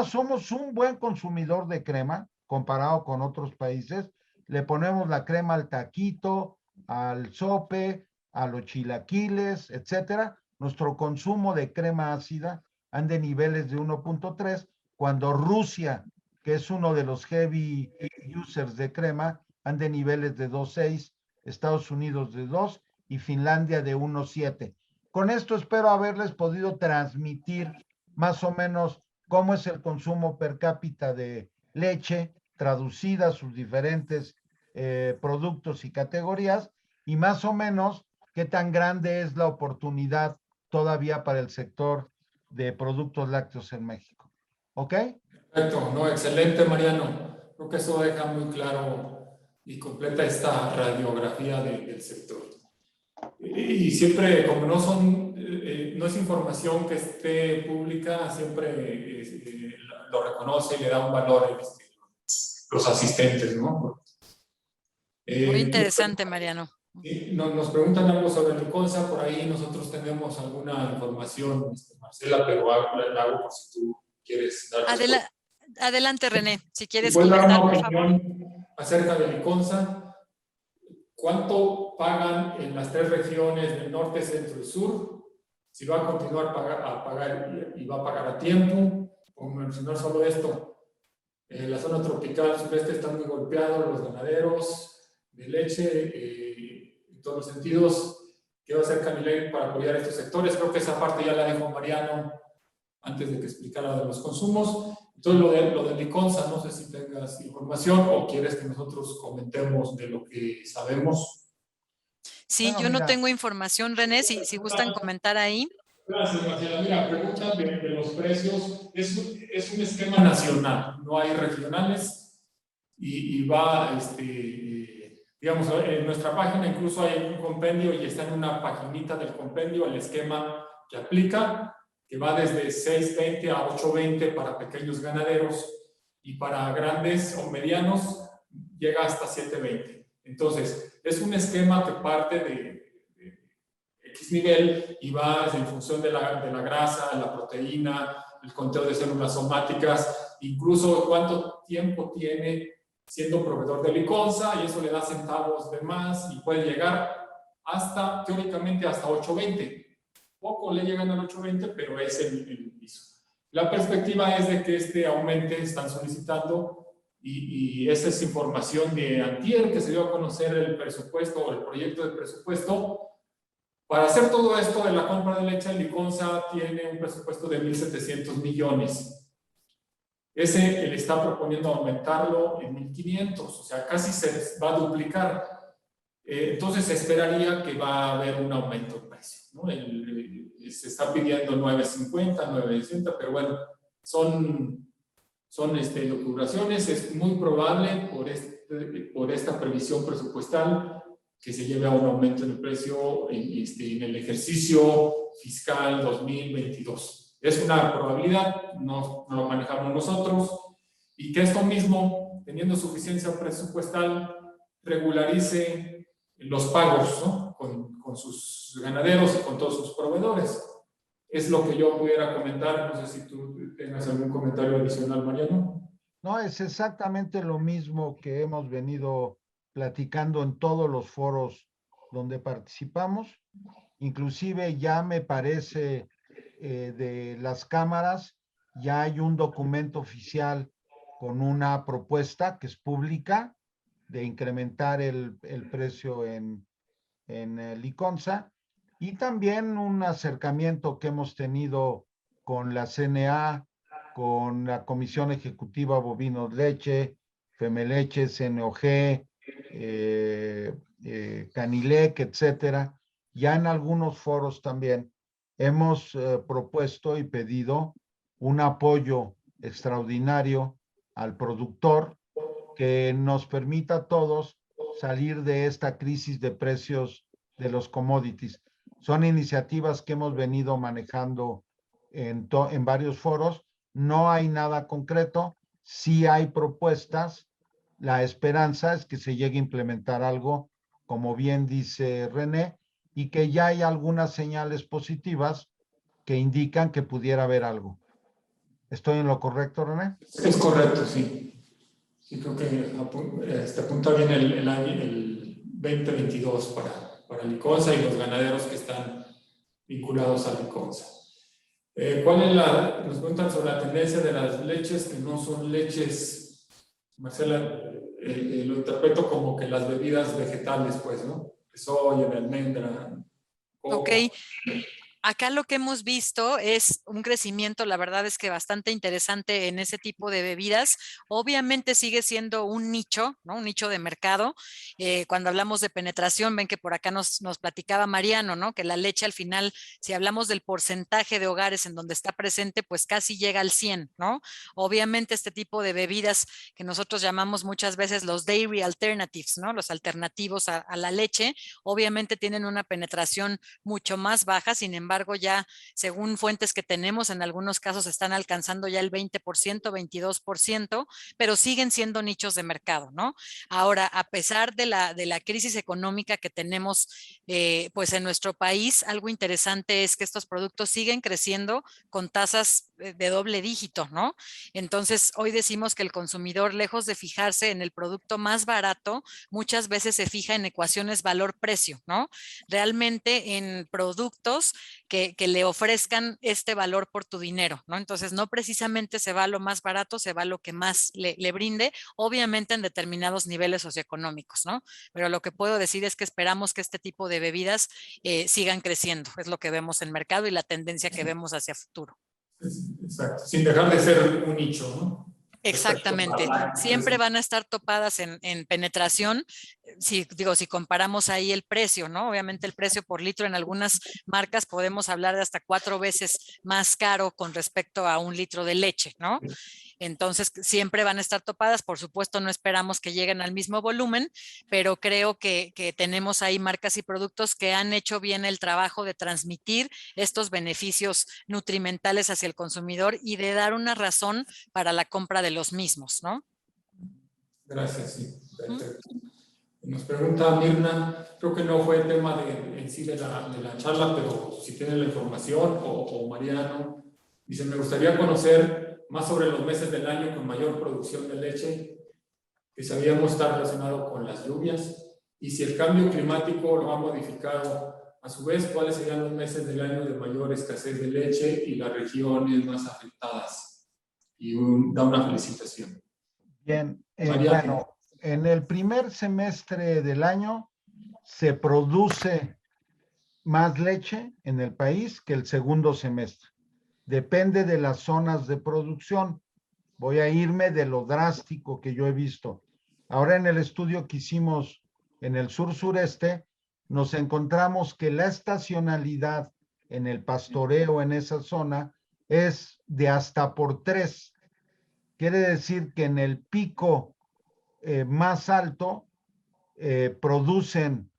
somos un buen consumidor de crema comparado con otros países. Le ponemos la crema al taquito, al sope, a los chilaquiles, etcétera. Nuestro consumo de crema ácida anda en niveles de 1.3, cuando Rusia, que es uno de los heavy users de crema, anda en niveles de 2.6, Estados Unidos de 2 y Finlandia de 1.7. Con esto espero haberles podido transmitir más o menos cómo es el consumo per cápita de leche, traducida a sus diferentes productos y categorías, y más o menos qué tan grande es la oportunidad todavía para el sector de productos lácteos en México. ¿Ok? Perfecto, no, excelente, Mariano. Creo que eso deja muy claro y completa esta radiografía del sector. Y siempre, como no es información que esté pública, siempre lo reconoce y le da un valor los asistentes, ¿no? Muy interesante, Mariano. Nos preguntan algo sobre Liconza, por ahí nosotros tenemos alguna información, Marcela, pero la hago por si tú quieres dar. Adelante, René, si quieres ¿Puedes dar comentar, una por favor. opinión acerca de Liconza? ¿Cuánto pagan en las 3 regiones del norte, centro y sur? Si va a continuar a pagar y va a pagar a tiempo. Por mencionar solo esto, la zona tropical sureste está muy golpeado, los ganaderos de leche, en todos los sentidos. ¿Qué va a hacer Canilec para apoyar estos sectores? Creo que esa parte ya la dijo Mariano antes de que explicara de los consumos. Entonces, lo de Liconza, no sé si tengas información o quieres que nosotros comentemos de lo que sabemos. Sí, Bueno, yo no mira, tengo información, René, si gustan comentar ahí. Gracias, Marcela. Mira, pregunta de los precios. Es un esquema nacional, no hay regionales y va, digamos, en nuestra página incluso hay un compendio y está en una paginita del compendio el esquema que aplica, que va desde 6.20 a 8.20 para pequeños ganaderos y para grandes o medianos llega hasta 7.20. Entonces, es un esquema que parte de X nivel y va en función de la grasa, la proteína, el conteo de células somáticas, incluso cuánto tiempo tiene siendo proveedor de Liconza, y eso le da centavos de más y puede llegar hasta, teóricamente, hasta 8.20. Poco le llegan al 8.20, pero es el piso. La perspectiva es de que este aumente, están solicitando, y esa es información de antier, que se dio a conocer el presupuesto o el proyecto de presupuesto. Para hacer todo esto de la compra de leche, Liconza tiene un presupuesto de 1.700 millones. Ese le está proponiendo aumentarlo en 1.500, o sea, casi se va a duplicar. Entonces se esperaría que va a haber un aumento de precio, ¿no? Se está pidiendo 9.50, 9.60, pero bueno, son locuraciones. Es muy probable por esta previsión presupuestal que se lleve a un aumento en el precio en el ejercicio fiscal 2022. Es una probabilidad, no lo manejamos nosotros, y que esto mismo, teniendo suficiencia presupuestal, regularice los pagos, ¿no? con sus ganaderos y con todos sus proveedores. Es lo que yo pudiera comentar. No sé si tú tengas algún comentario adicional, Mariano. No, es exactamente lo mismo que hemos venido platicando en todos los foros donde participamos. Inclusive ya me parece de las cámaras, ya hay un documento oficial con una propuesta que es pública de incrementar el precio en Liconza, y también un acercamiento que hemos tenido con la CNA, con la Comisión Ejecutiva Bovinos Leche, Femeleche, CNOG, Canilec, etcétera. Ya en algunos foros también hemos propuesto y pedido un apoyo extraordinario al productor que nos permita a todos salir de esta crisis de precios de los commodities. Son iniciativas que hemos venido manejando en varios foros. No hay nada concreto, sí hay propuestas. La esperanza es que se llegue a implementar algo, como bien dice René, y que ya hay algunas señales positivas que indican que pudiera haber algo. ¿Estoy en lo correcto, René? Es correcto, sí. Sí, creo que apunta bien el año, el 2022 para Liconza y los ganaderos que están vinculados a Liconza. Nos cuentan sobre la tendencia de las leches que no son leches, Marcela, lo interpreto como que las bebidas vegetales, pues, ¿no? De soya, de almendra, coco. Ok. Acá lo que hemos visto es un crecimiento, la verdad es que bastante interesante en ese tipo de bebidas. Obviamente sigue siendo un nicho, ¿no? Un nicho de mercado. Cuando hablamos de penetración, ven que por acá nos platicaba Mariano, ¿no? Que la leche al final, si hablamos del porcentaje de hogares en donde está presente, pues casi llega al 100, ¿no? Obviamente este tipo de bebidas que nosotros llamamos muchas veces los dairy alternatives, ¿no? Los alternativos a la leche, obviamente tienen una penetración mucho más baja, sin embargo, ya según fuentes que tenemos, en algunos casos están alcanzando ya el 20%, 22%, pero siguen siendo nichos de mercado, ¿no? Ahora, a pesar de la crisis económica que tenemos pues en nuestro país, algo interesante es que estos productos siguen creciendo con tasas de doble dígito, ¿no? Entonces, hoy decimos que el consumidor, lejos de fijarse en el producto más barato, muchas veces se fija en ecuaciones valor-precio, ¿no? Realmente en productos que le ofrezcan este valor por tu dinero, ¿no? Entonces, no precisamente se va a lo más barato, se va a lo que más le brinde, obviamente en determinados niveles socioeconómicos, ¿no? Pero lo que puedo decir es que esperamos que este tipo de bebidas sigan creciendo, es lo que vemos en el mercado y la tendencia que vemos hacia futuro. Exacto, sin dejar de ser un nicho, ¿no? Exactamente, siempre van a estar topadas en penetración, si comparamos ahí el precio, ¿no? Obviamente el precio por litro en algunas marcas podemos hablar de hasta 4 veces más caro con respecto a un litro de leche, ¿no? Entonces siempre van a estar topadas, por supuesto no esperamos que lleguen al mismo volumen, pero creo que tenemos ahí marcas y productos que han hecho bien el trabajo de transmitir estos beneficios nutrimentales hacia el consumidor y de dar una razón para la compra de los mismos, ¿no? Gracias, sí, perfecto. Nos pregunta Mirna, creo que no fue el tema en sí de la charla, pero si tiene la información, o Mariano, dice, me gustaría conocer más sobre los meses del año con mayor producción de leche, que sabíamos estar relacionado con las lluvias, y si el cambio climático lo ha modificado, a su vez, cuáles serían los meses del año de mayor escasez de leche y las regiones más afectadas. Y da una felicitación. Bien, bueno, en el primer semestre del año se produce más leche en el país que el segundo semestre. Depende de las zonas de producción. Voy a irme de lo drástico que yo he visto. Ahora en el estudio que hicimos en el sur-sureste, nos encontramos que la estacionalidad en el pastoreo en esa zona es de hasta por 3. Quiere decir que en el pico más alto producen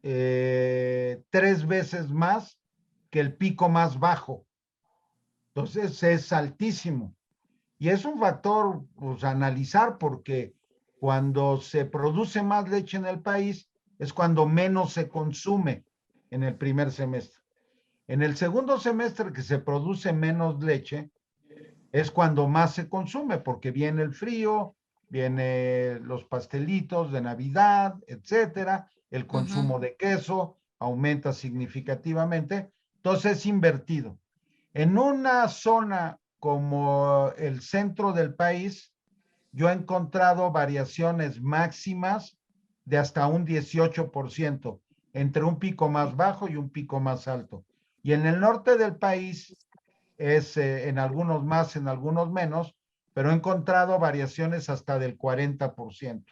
3 veces más que el pico más bajo. Entonces es altísimo. Y es un factor pues, a analizar porque cuando se produce más leche en el país es cuando menos se consume en el primer semestre. En el segundo semestre que se produce menos leche, es cuando más se consume, porque viene el frío, vienen los pastelitos de Navidad, etcétera, el consumo de queso aumenta significativamente, entonces es invertido. En una zona como el centro del país, yo he encontrado variaciones máximas de hasta un 18%, entre un pico más bajo y un pico más alto. Y en el norte del país es en algunos más, en algunos menos, pero he encontrado variaciones hasta del 40%.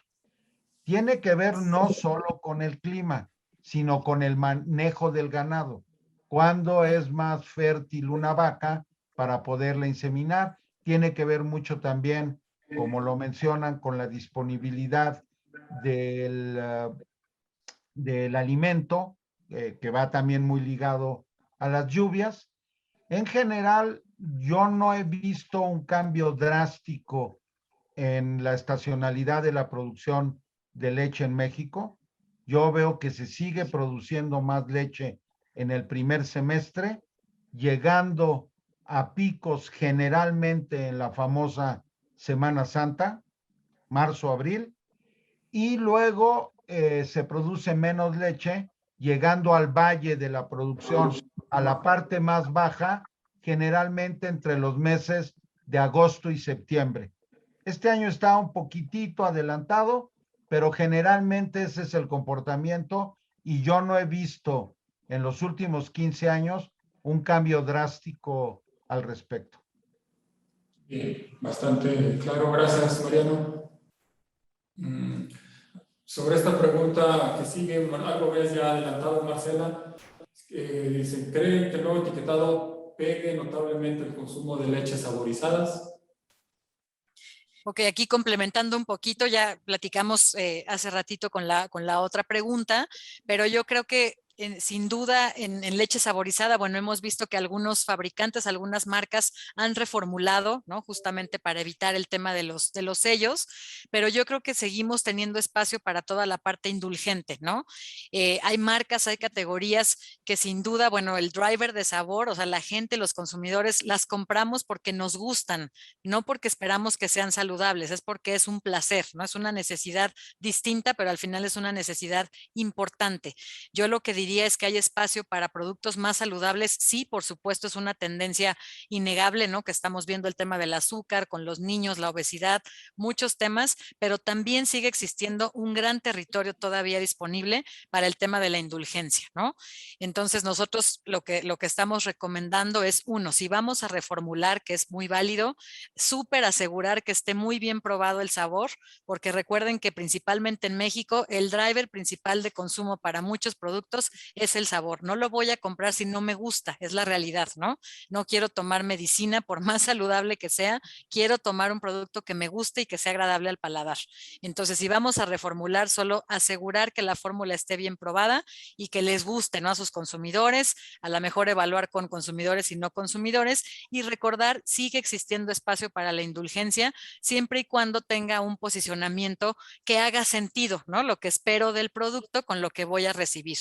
Tiene que ver no solo con el clima, sino con el manejo del ganado. ¿Cuándo es más fértil una vaca para poderla inseminar? Tiene que ver mucho también, como lo mencionan, con la disponibilidad del alimento, que va también muy ligado a las lluvias. En general, yo no he visto un cambio drástico en la estacionalidad de la producción de leche en México. Yo veo que se sigue produciendo más leche en el primer semestre, llegando a picos generalmente en la famosa Semana Santa, marzo, abril, y luego se produce menos leche, llegando al valle de la producción, a la parte más baja, generalmente entre los meses de agosto y septiembre. Este año está un poquitito adelantado, pero generalmente ese es el comportamiento y yo no he visto en los últimos 15 años un cambio drástico al respecto. Bien, bastante claro, gracias Mariano. Sobre esta pregunta que sigue, algo ves ya adelantado, Marcela, dice, ¿creen que el nuevo etiquetado pegue notablemente el consumo de leches saborizadas? Ok, aquí complementando un poquito, ya platicamos hace ratito con la otra pregunta, pero yo creo que sin duda en leche saborizada, bueno, hemos visto que algunos fabricantes, algunas marcas han reformulado, ¿no? Justamente para evitar el tema de los sellos, pero yo creo que seguimos teniendo espacio para toda la parte indulgente, ¿no? Hay marcas, hay categorías que sin duda, bueno, el driver de sabor, o sea, la gente, los consumidores, las compramos porque nos gustan, no porque esperamos que sean saludables, es porque es un placer, ¿no? Es una necesidad distinta, pero al final es una necesidad importante. Yo lo que diría es que hay espacio para productos más saludables. Sí, por supuesto, es una tendencia innegable, ¿no? Que estamos viendo el tema del azúcar con los niños, la obesidad, muchos temas, pero también sigue existiendo un gran territorio todavía disponible para el tema de la indulgencia, ¿no? Entonces, nosotros lo que estamos recomendando es, uno, si vamos a reformular, que es muy válido, súper asegurar que esté muy bien probado el sabor, porque recuerden que principalmente en México el driver principal de consumo para muchos productos es el sabor. No lo voy a comprar si no me gusta, es la realidad, ¿no? No quiero tomar medicina por más saludable que sea, quiero tomar un producto que me guste y que sea agradable al paladar. Entonces, si vamos a reformular, solo asegurar que la fórmula esté bien probada y que les guste, ¿no? A sus consumidores, a lo mejor evaluar con consumidores y no consumidores y recordar, sigue existiendo espacio para la indulgencia siempre y cuando tenga un posicionamiento que haga sentido, ¿no? Lo que espero del producto con lo que voy a recibir.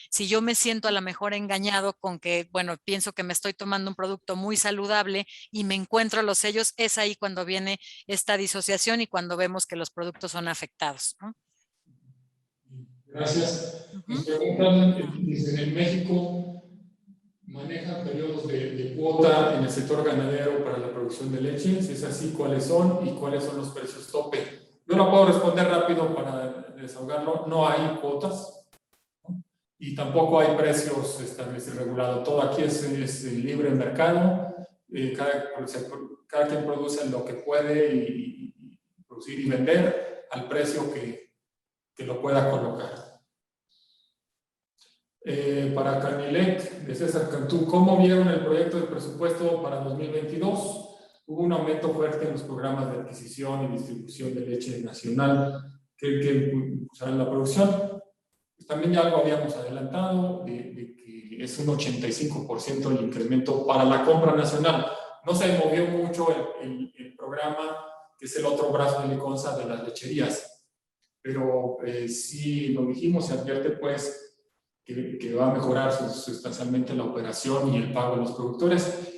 Si yo me siento a lo mejor engañado con que, bueno, pienso que me estoy tomando un producto muy saludable y me encuentro los sellos, es ahí cuando viene esta disociación y cuando vemos que los productos son afectados, ¿no? Gracias. Nos preguntan, en México, ¿manejan periodos de cuota en el sector ganadero para la producción de leche? Si es así, ¿cuáles son y cuáles son los precios tope? Yo no puedo responder rápido para desahogarlo. No hay cuotas, ¿no? Y tampoco hay precios establecidos regulados. Todo aquí es libre mercado. Cada quien produce lo que puede y producir y vender al precio que lo pueda colocar. Para Canilec, de César Cantú, ¿cómo vieron el proyecto de presupuesto para 2022? Hubo un aumento fuerte en los programas de adquisición y distribución de leche nacional que impulsarán la producción. Pues también ya algo habíamos adelantado, de que es un 85% el incremento para la compra nacional. No se movió mucho el programa, que es el otro brazo de Liconza de las lecherías, pero sí lo dijimos, se advierte pues que va a mejorar sustancialmente la operación y el pago de los productores.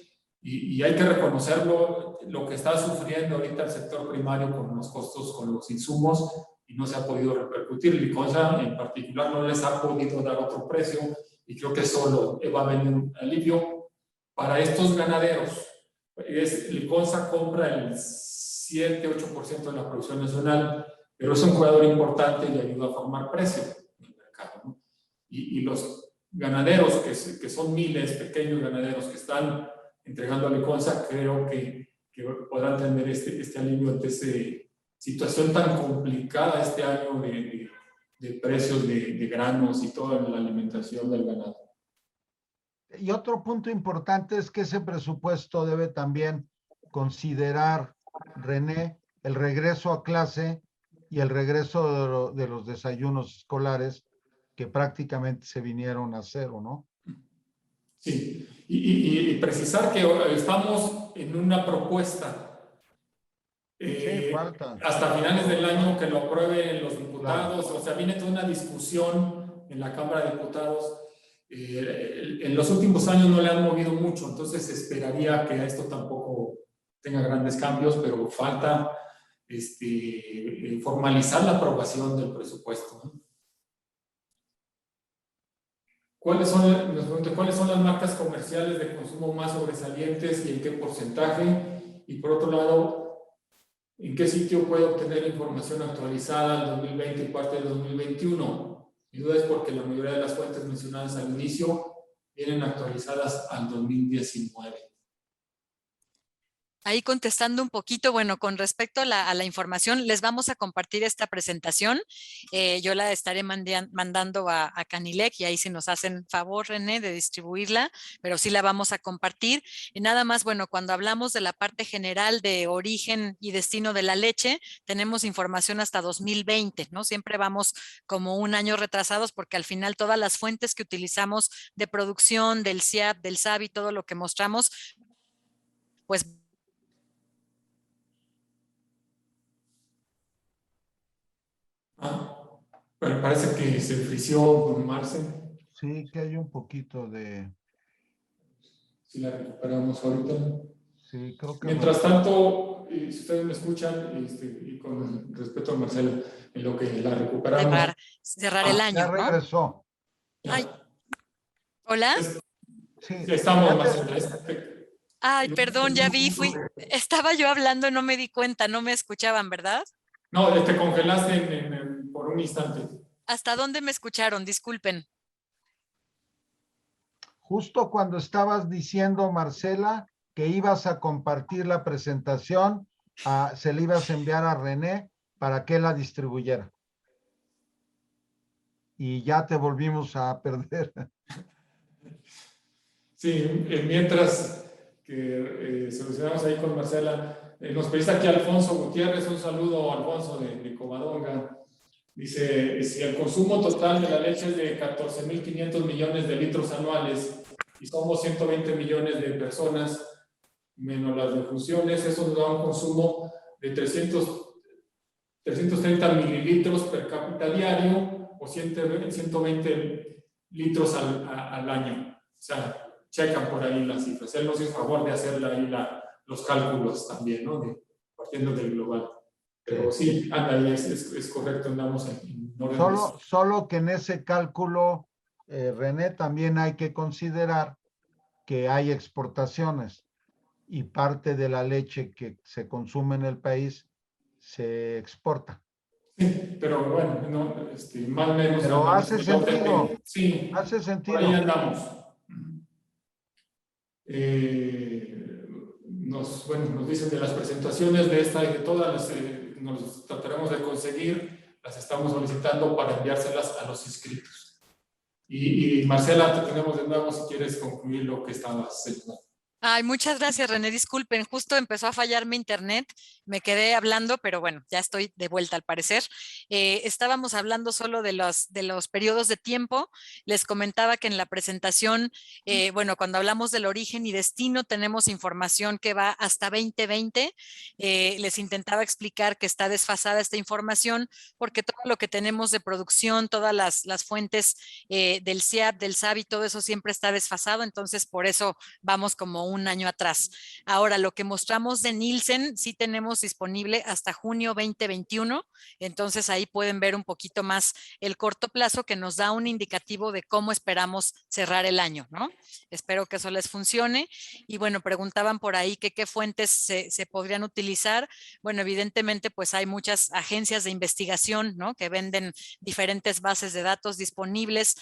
Y hay que reconocerlo, lo que está sufriendo ahorita el sector primario con los costos, con los insumos, y no se ha podido repercutir. Liconza en particular no les ha podido dar otro precio, y creo que eso va a venir un alivio para estos ganaderos. Liconza compra el 7-8% de la producción nacional, pero es un jugador importante y ayuda a formar precio en el mercado, ¿no? Y los ganaderos, que son miles, pequeños ganaderos que están entregando a Liconza, creo que podrán tener este alivio ante esta situación tan complicada este año de precios de granos y toda la alimentación del ganado. Y otro punto importante es que ese presupuesto debe también considerar, René, el regreso a clase y el regreso de los desayunos escolares que prácticamente se vinieron a cero, ¿no? Sí, y precisar que estamos en una propuesta Sí, falta. hasta finales del año que lo aprueben los diputados. Claro. O sea, viene toda una discusión en la Cámara de Diputados. En los últimos años no le han movido mucho, entonces esperaría que esto tampoco tenga grandes cambios, pero falta formalizar la aprobación del presupuesto, ¿no? ¿Cuáles son las marcas comerciales de consumo más sobresalientes y en qué porcentaje? Y por otro lado, ¿en qué sitio puede obtener información actualizada del 2020 y parte del 2021? Mi duda es porque la mayoría de las fuentes mencionadas al inicio vienen actualizadas al 2019. Ahí contestando un poquito, bueno, con respecto a la información, les vamos a compartir esta presentación. Yo la estaré mandando a Canilec y ahí si nos hacen favor, René, de distribuirla, pero sí la vamos a compartir. Y nada más, bueno, cuando hablamos de la parte general de origen y destino de la leche, tenemos información hasta 2020, ¿no? Siempre vamos como un año retrasados porque al final todas las fuentes que utilizamos de producción, del CIAP, del SABI, todo lo que mostramos, pues Pero parece que se frició con Marce. Sí, que hay un poquito de... Si la recuperamos ahorita. Sí, creo que... Mientras tanto, si ustedes me escuchan, y con respeto a Marcela, en lo que la recuperamos. Cerrar el año, ya regresó. ¿no? Ay. ¿Hola? Sí, estamos, Marcela. Ay, perdón, ya vi, estaba yo hablando y no me di cuenta, no me escuchaban, ¿verdad? No, te congelaste por un instante. ¿Hasta dónde me escucharon? Disculpen. Justo cuando estabas diciendo, Marcela, que ibas a compartir la presentación, se la ibas a enviar a René para que la distribuyera. Y ya te volvimos a perder. Sí, mientras que solucionamos ahí con Marcela, nos pediste aquí Alfonso Gutiérrez, un saludo a Alfonso de Covadonga. Dice, si el consumo total de la leche es de 14.500 millones de litros anuales y somos 120 millones de personas, menos las defunciones, eso nos da un consumo de 330 mililitros per cápita diario o 120 litros al año. O sea, checan por ahí las cifras. Él nos hizo favor de hacerle ahí los cálculos también, ¿no? Partiendo del global. Pero sí, anda, es correcto, andamos en orden. Solo que en ese cálculo, René, también hay que considerar que hay exportaciones y parte de la leche que se consume en el país se exporta. Sí, pero bueno, no, más o menos. Pero hace sentido. Sí, hace sentido. Ahí andamos. Nos dicen de las presentaciones de esta y de todas, nos trataremos de conseguir, las estamos solicitando para enviárselas a los inscritos. Y Marcela, te tenemos de nuevo si quieres concluir lo que estabas haciendo. Ay, muchas gracias, René. Disculpen, justo empezó a fallar mi internet, me quedé hablando, pero bueno, ya estoy de vuelta al parecer. Estábamos hablando solo de los periodos de tiempo. Les comentaba que en la presentación, bueno, cuando hablamos del origen y destino, tenemos información que va hasta 2020. Les intentaba explicar que está desfasada esta información porque todo lo que tenemos de producción, todas las fuentes del CIAP, del SABI, todo eso siempre está desfasado. Entonces, por eso vamos como un año atrás. Ahora, lo que mostramos de Nielsen sí tenemos disponible hasta junio 2021, entonces ahí pueden ver un poquito más el corto plazo que nos da un indicativo de cómo esperamos cerrar el año, ¿no? Espero que eso les funcione. Y bueno, preguntaban por ahí que qué fuentes se podrían utilizar. Bueno, evidentemente pues hay muchas agencias de investigación, ¿no? Que venden diferentes bases de datos disponibles,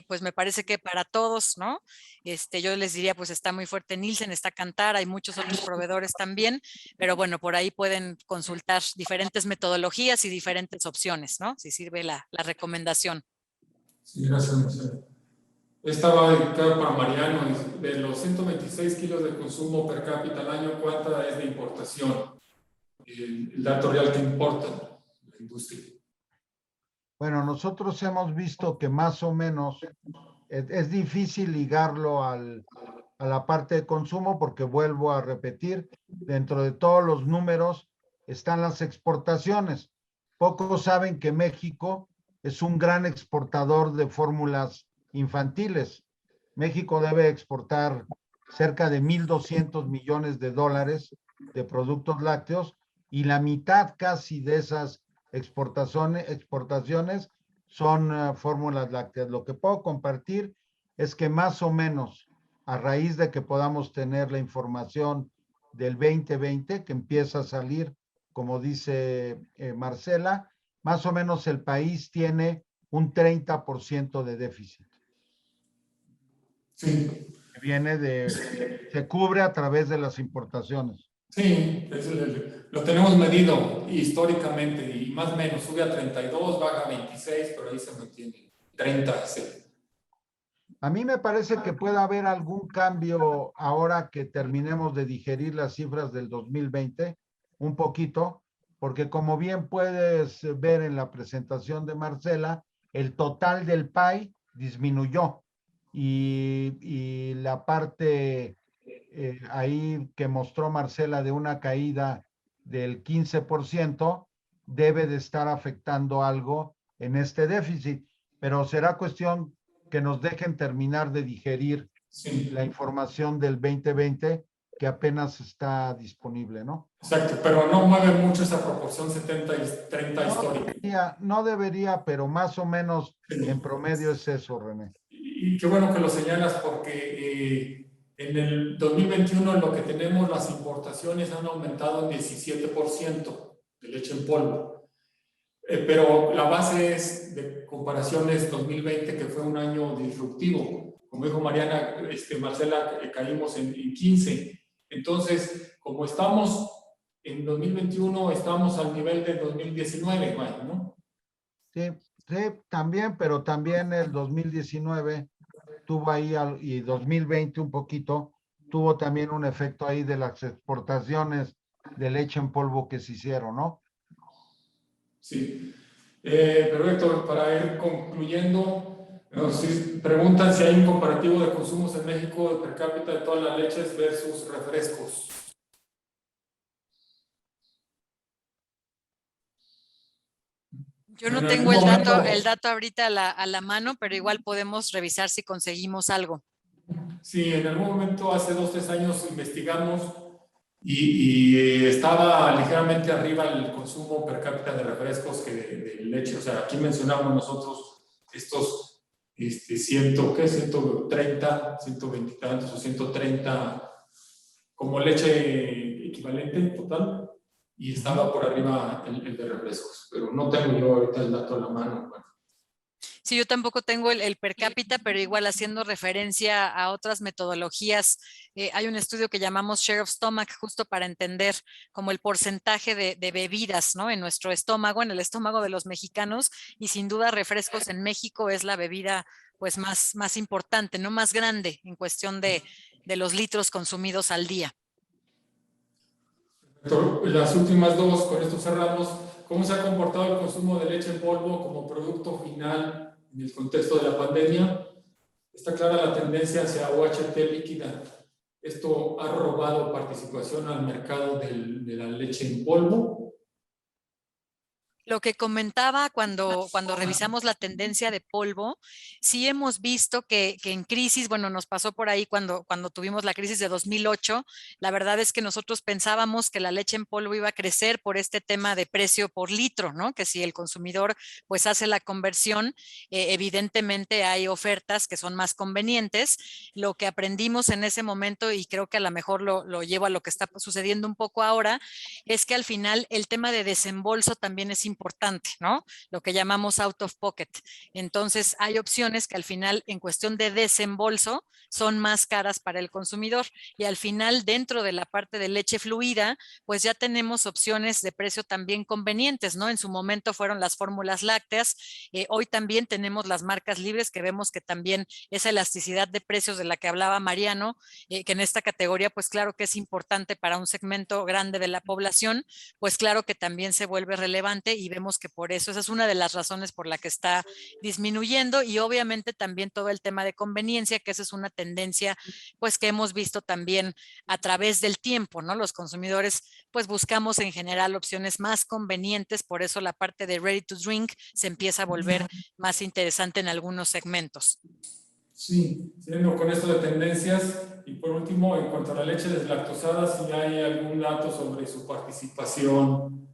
pues me parece que para todos, ¿no? Yo les diría, pues está muy fuerte Nielsen, está Kantar, hay muchos otros proveedores también, pero bueno, por ahí pueden consultar diferentes metodologías y diferentes opciones, ¿no? Si sirve la recomendación. Sí, gracias, Marcelo. Esta va dedicada para Mariano. De los 126 kilos de consumo per cápita al año, ¿cuánta es de importación? El dato real que importa la industria. Bueno, nosotros hemos visto que más o menos es difícil ligarlo a la parte de consumo porque vuelvo a repetir, dentro de todos los números están las exportaciones. Pocos saben que México es un gran exportador de fórmulas infantiles. México debe exportar cerca de 1.200 millones de dólares de productos lácteos y la mitad casi de esas exportaciones son fórmulas lácteas. Lo que puedo compartir es que más o menos a raíz de que podamos tener la información del 2020 que empieza a salir, como dice Marcela, más o menos el país tiene un 30% de déficit. Sí. Que viene se cubre a través de las importaciones. Sí, lo tenemos medido históricamente y más o menos sube a 32, baja a 26, pero ahí se mantiene 30. Sí. A mí me parece que puede haber algún cambio ahora que terminemos de digerir las cifras del 2020, un poquito, porque como bien puedes ver en la presentación de Marcela, el total del PAI disminuyó y la parte ahí que mostró Marcela de una caída del 15% debe de estar afectando algo en este déficit, pero será cuestión que nos dejen terminar de digerir Sí. la información del 2020 que apenas está disponible, ¿no? Exacto, pero no mueve mucho esa proporción 70 y 30 histórica. No debería, pero más o menos en promedio es eso, René. Y qué bueno que lo señalas porque en el 2021 lo que tenemos, las importaciones han aumentado en 17% de leche en polvo. Pero la base es de comparaciones 2020, que fue un año disruptivo. Como dijo Mariana, Marcela, caímos en 15. Entonces, como estamos en 2021, estamos al nivel de 2019, ¿no? Sí, sí, también, pero también el 2019 tuvo ahí, y 2020 un poquito, tuvo también un efecto ahí de las exportaciones de leche en polvo que se hicieron, ¿no? Sí. Perfecto, para ir concluyendo, nos preguntan si hay un comparativo de consumos en México de per cápita de todas las leches versus refrescos. Yo no tengo el dato ahorita a la mano, pero igual podemos revisar si conseguimos algo. Sí, en algún momento, hace 2 o 3 años, investigamos y estaba ligeramente arriba el consumo per cápita de refrescos que de leche. O sea, aquí mencionamos nosotros estos 130, 120 tantos o 130 como leche equivalente total, y estaba por arriba el de refrescos, pero no tengo yo ahorita el dato a la mano. Bueno. Sí, yo tampoco tengo el per cápita, pero igual haciendo referencia a otras metodologías, hay un estudio que llamamos Share of Stomach, justo para entender como el porcentaje de bebidas, ¿no? En nuestro estómago, en el estómago de los mexicanos, y sin duda refrescos en México es la bebida pues más importante, ¿no? Más grande en cuestión de los litros consumidos al día. Las últimas 2, con esto cerramos. ¿Cómo se ha comportado el consumo de leche en polvo como producto final en el contexto de la pandemia? Está clara la tendencia hacia UHT líquida. Esto ha robado participación al mercado de la leche en polvo. Lo que comentaba cuando revisamos la tendencia de polvo, sí hemos visto que en crisis, bueno, nos pasó por ahí cuando tuvimos la crisis de 2008, la verdad es que nosotros pensábamos que la leche en polvo iba a crecer por este tema de precio por litro, ¿no? Que si el consumidor pues hace la conversión, evidentemente hay ofertas que son más convenientes. Lo que aprendimos en ese momento, y creo que a lo mejor lo llevo a lo que está sucediendo un poco ahora, es que al final el tema de desembolso también es importante, ¿no? Lo que llamamos out of pocket. Entonces, hay opciones que al final, en cuestión de desembolso, son más caras para el consumidor. Y al final, dentro de la parte de leche fluida, pues ya tenemos opciones de precio también convenientes, ¿no? En su momento fueron las fórmulas lácteas. Hoy también tenemos las marcas libres, que vemos que también esa elasticidad de precios de la que hablaba Mariano, que en esta categoría, pues claro que es importante para un segmento grande de la población, pues claro que también se vuelve relevante, y vemos que por eso esa es una de las razones por la que está disminuyendo. Y obviamente también todo el tema de conveniencia, que esa es una tendencia pues que hemos visto también a través del tiempo, ¿no? Los consumidores pues buscamos en general opciones más convenientes, por eso la parte de ready to drink se empieza a volver más interesante en algunos segmentos. Sí, siguiendo con esto de tendencias, y por último, en cuanto a la leche deslactosada, si hay algún dato sobre su participación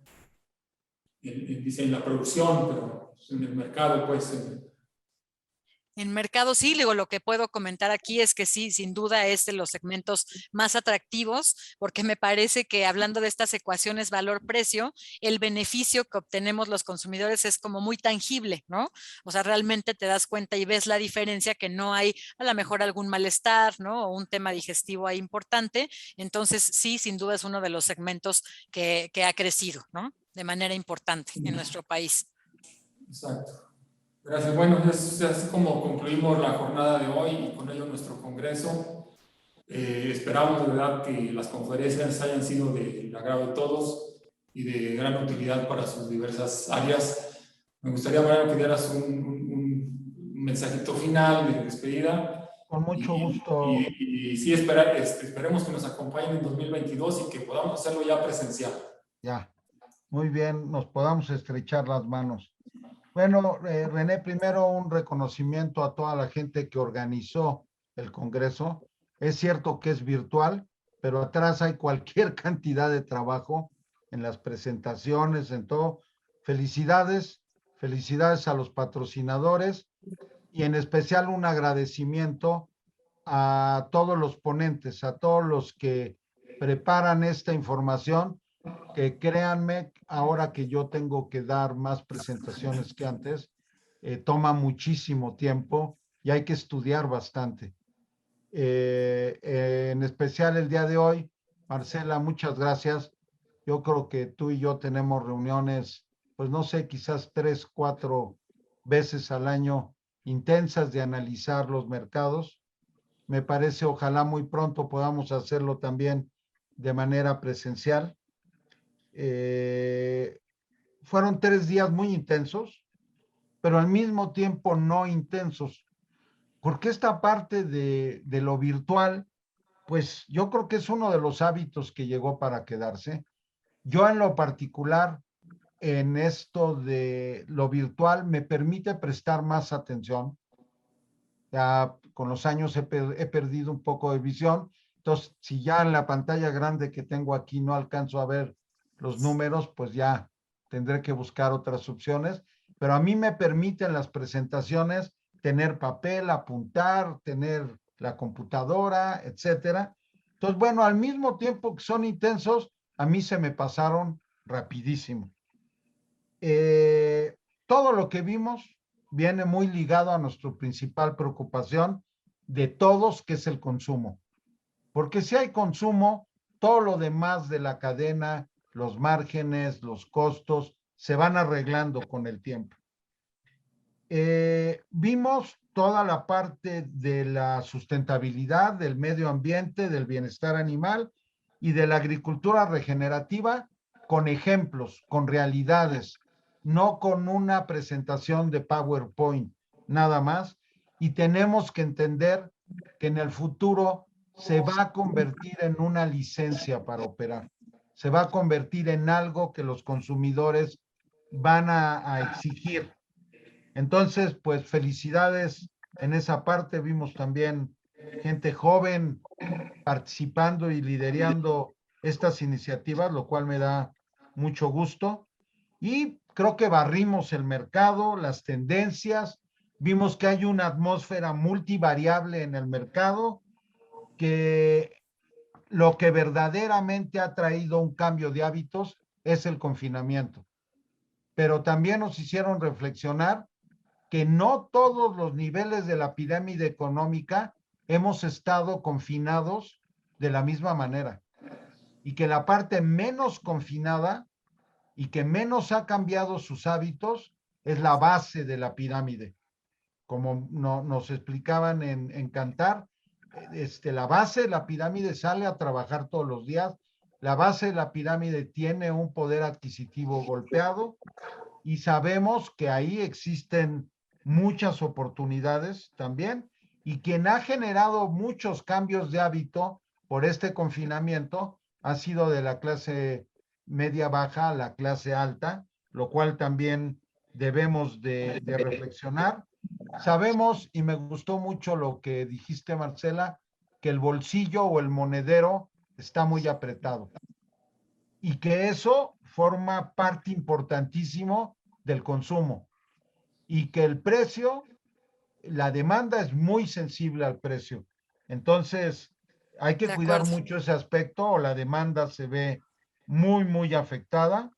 en la producción, pero en el mercado, pues. En mercado sí, digo, lo que puedo comentar aquí es que sí, sin duda es de los segmentos más atractivos, porque me parece que hablando de estas ecuaciones valor-precio, el beneficio que obtenemos los consumidores es como muy tangible, ¿no? O sea, realmente te das cuenta y ves la diferencia, que no hay a lo mejor algún malestar, ¿no? O un tema digestivo ahí importante. Entonces, sí, sin duda es uno de los segmentos que ha crecido, ¿no? De manera importante en nuestro país. Exacto. Gracias. Bueno, es así como concluimos la jornada de hoy y con ello nuestro congreso. Esperamos de verdad que las conferencias hayan sido del agrado de todos y de gran utilidad para sus diversas áreas. Me gustaría, Mariano, que dieras un mensajito final de despedida. Con mucho gusto. Y sí, esperemos que nos acompañen en 2022 y que podamos hacerlo ya presencial. Ya, muy bien, nos podamos estrechar las manos. Bueno, René, primero un reconocimiento a toda la gente que organizó el Congreso. Es cierto que es virtual, pero atrás hay cualquier cantidad de trabajo en las presentaciones, en todo. Felicidades, felicidades a los patrocinadores y en especial un agradecimiento a todos los ponentes, a todos los que preparan esta información, que créanme, ahora que yo tengo que dar más presentaciones que antes, toma muchísimo tiempo y hay que estudiar bastante. En especial el día de hoy, Marcela, muchas gracias. Yo creo que tú y yo tenemos reuniones, pues no sé, quizás 3, 4 veces al año intensas de analizar los mercados. Me parece, ojalá muy pronto podamos hacerlo también de manera presencial. Fueron 3 días muy intensos, pero al mismo tiempo no intensos, porque esta parte de lo virtual, pues yo creo que es uno de los hábitos que llegó para quedarse. Yo en lo particular, en esto de lo virtual, me permite prestar más atención. Ya con los años he perdido un poco de visión. Entonces, si ya en la pantalla grande que tengo aquí no alcanzo a ver los números, pues ya tendré que buscar otras opciones. Pero a mí me permiten las presentaciones tener papel, apuntar, tener la computadora, etcétera. Entonces, bueno, al mismo tiempo que son intensos, a mí se me pasaron rapidísimo. Todo lo que vimos viene muy ligado a nuestra principal preocupación de todos, que es el consumo. Porque si hay consumo, todo lo demás de la cadena, los márgenes, los costos, se van arreglando con el tiempo. Vimos toda la parte de la sustentabilidad, del medio ambiente, del bienestar animal y de la agricultura regenerativa, con ejemplos, con realidades, no con una presentación de PowerPoint, nada más. Y tenemos que entender que en el futuro se va a convertir en una licencia para operar. Se va a convertir en algo que los consumidores van a exigir. Entonces, pues felicidades en esa parte. Vimos también gente joven participando y liderando estas iniciativas, lo cual me da mucho gusto. Y creo que barrimos el mercado, las tendencias, vimos que hay una atmósfera multivariable en el mercado, que lo que verdaderamente ha traído un cambio de hábitos es el confinamiento. Pero también nos hicieron reflexionar que no todos los niveles de la pirámide económica hemos estado confinados de la misma manera y que la parte menos confinada y que menos ha cambiado sus hábitos es la base de la pirámide. Como nos explicaban en Cantar, la base de la pirámide sale a trabajar todos los días, la base de la pirámide tiene un poder adquisitivo golpeado y sabemos que ahí existen muchas oportunidades también, y quien ha generado muchos cambios de hábito por este confinamiento ha sido de la clase media baja a la clase alta, lo cual también debemos de reflexionar. Sabemos, y me gustó mucho lo que dijiste, Marcela, que el bolsillo o el monedero está muy apretado y que eso forma parte importantísimo del consumo y que el precio, la demanda es muy sensible al precio. Entonces, hay que De cuidar acuerdo. mucho ese aspecto o la demanda se ve muy, muy afectada.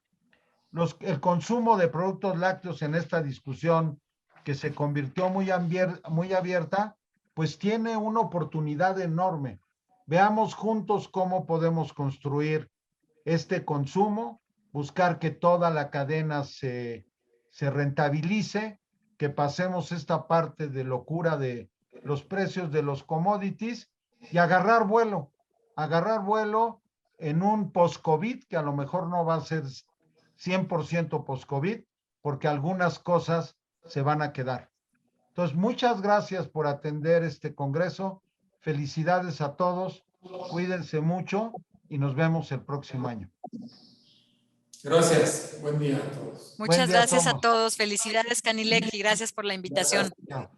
El consumo de productos lácteos en esta discusión que se convirtió muy abierta, pues tiene una oportunidad enorme. Veamos juntos cómo podemos construir este consumo, buscar que toda la cadena se rentabilice, que pasemos esta parte de locura de los precios de los commodities y agarrar vuelo en un post-COVID, que a lo mejor no va a ser 100% post-COVID, porque algunas cosas se van a quedar. Entonces, muchas gracias por atender este congreso. Felicidades a todos. Cuídense mucho y nos vemos el próximo año. Gracias. Buen día a todos. Buen Muchas día, gracias a Somos. todos. Felicidades, Canilec, y gracias por la invitación. Chao.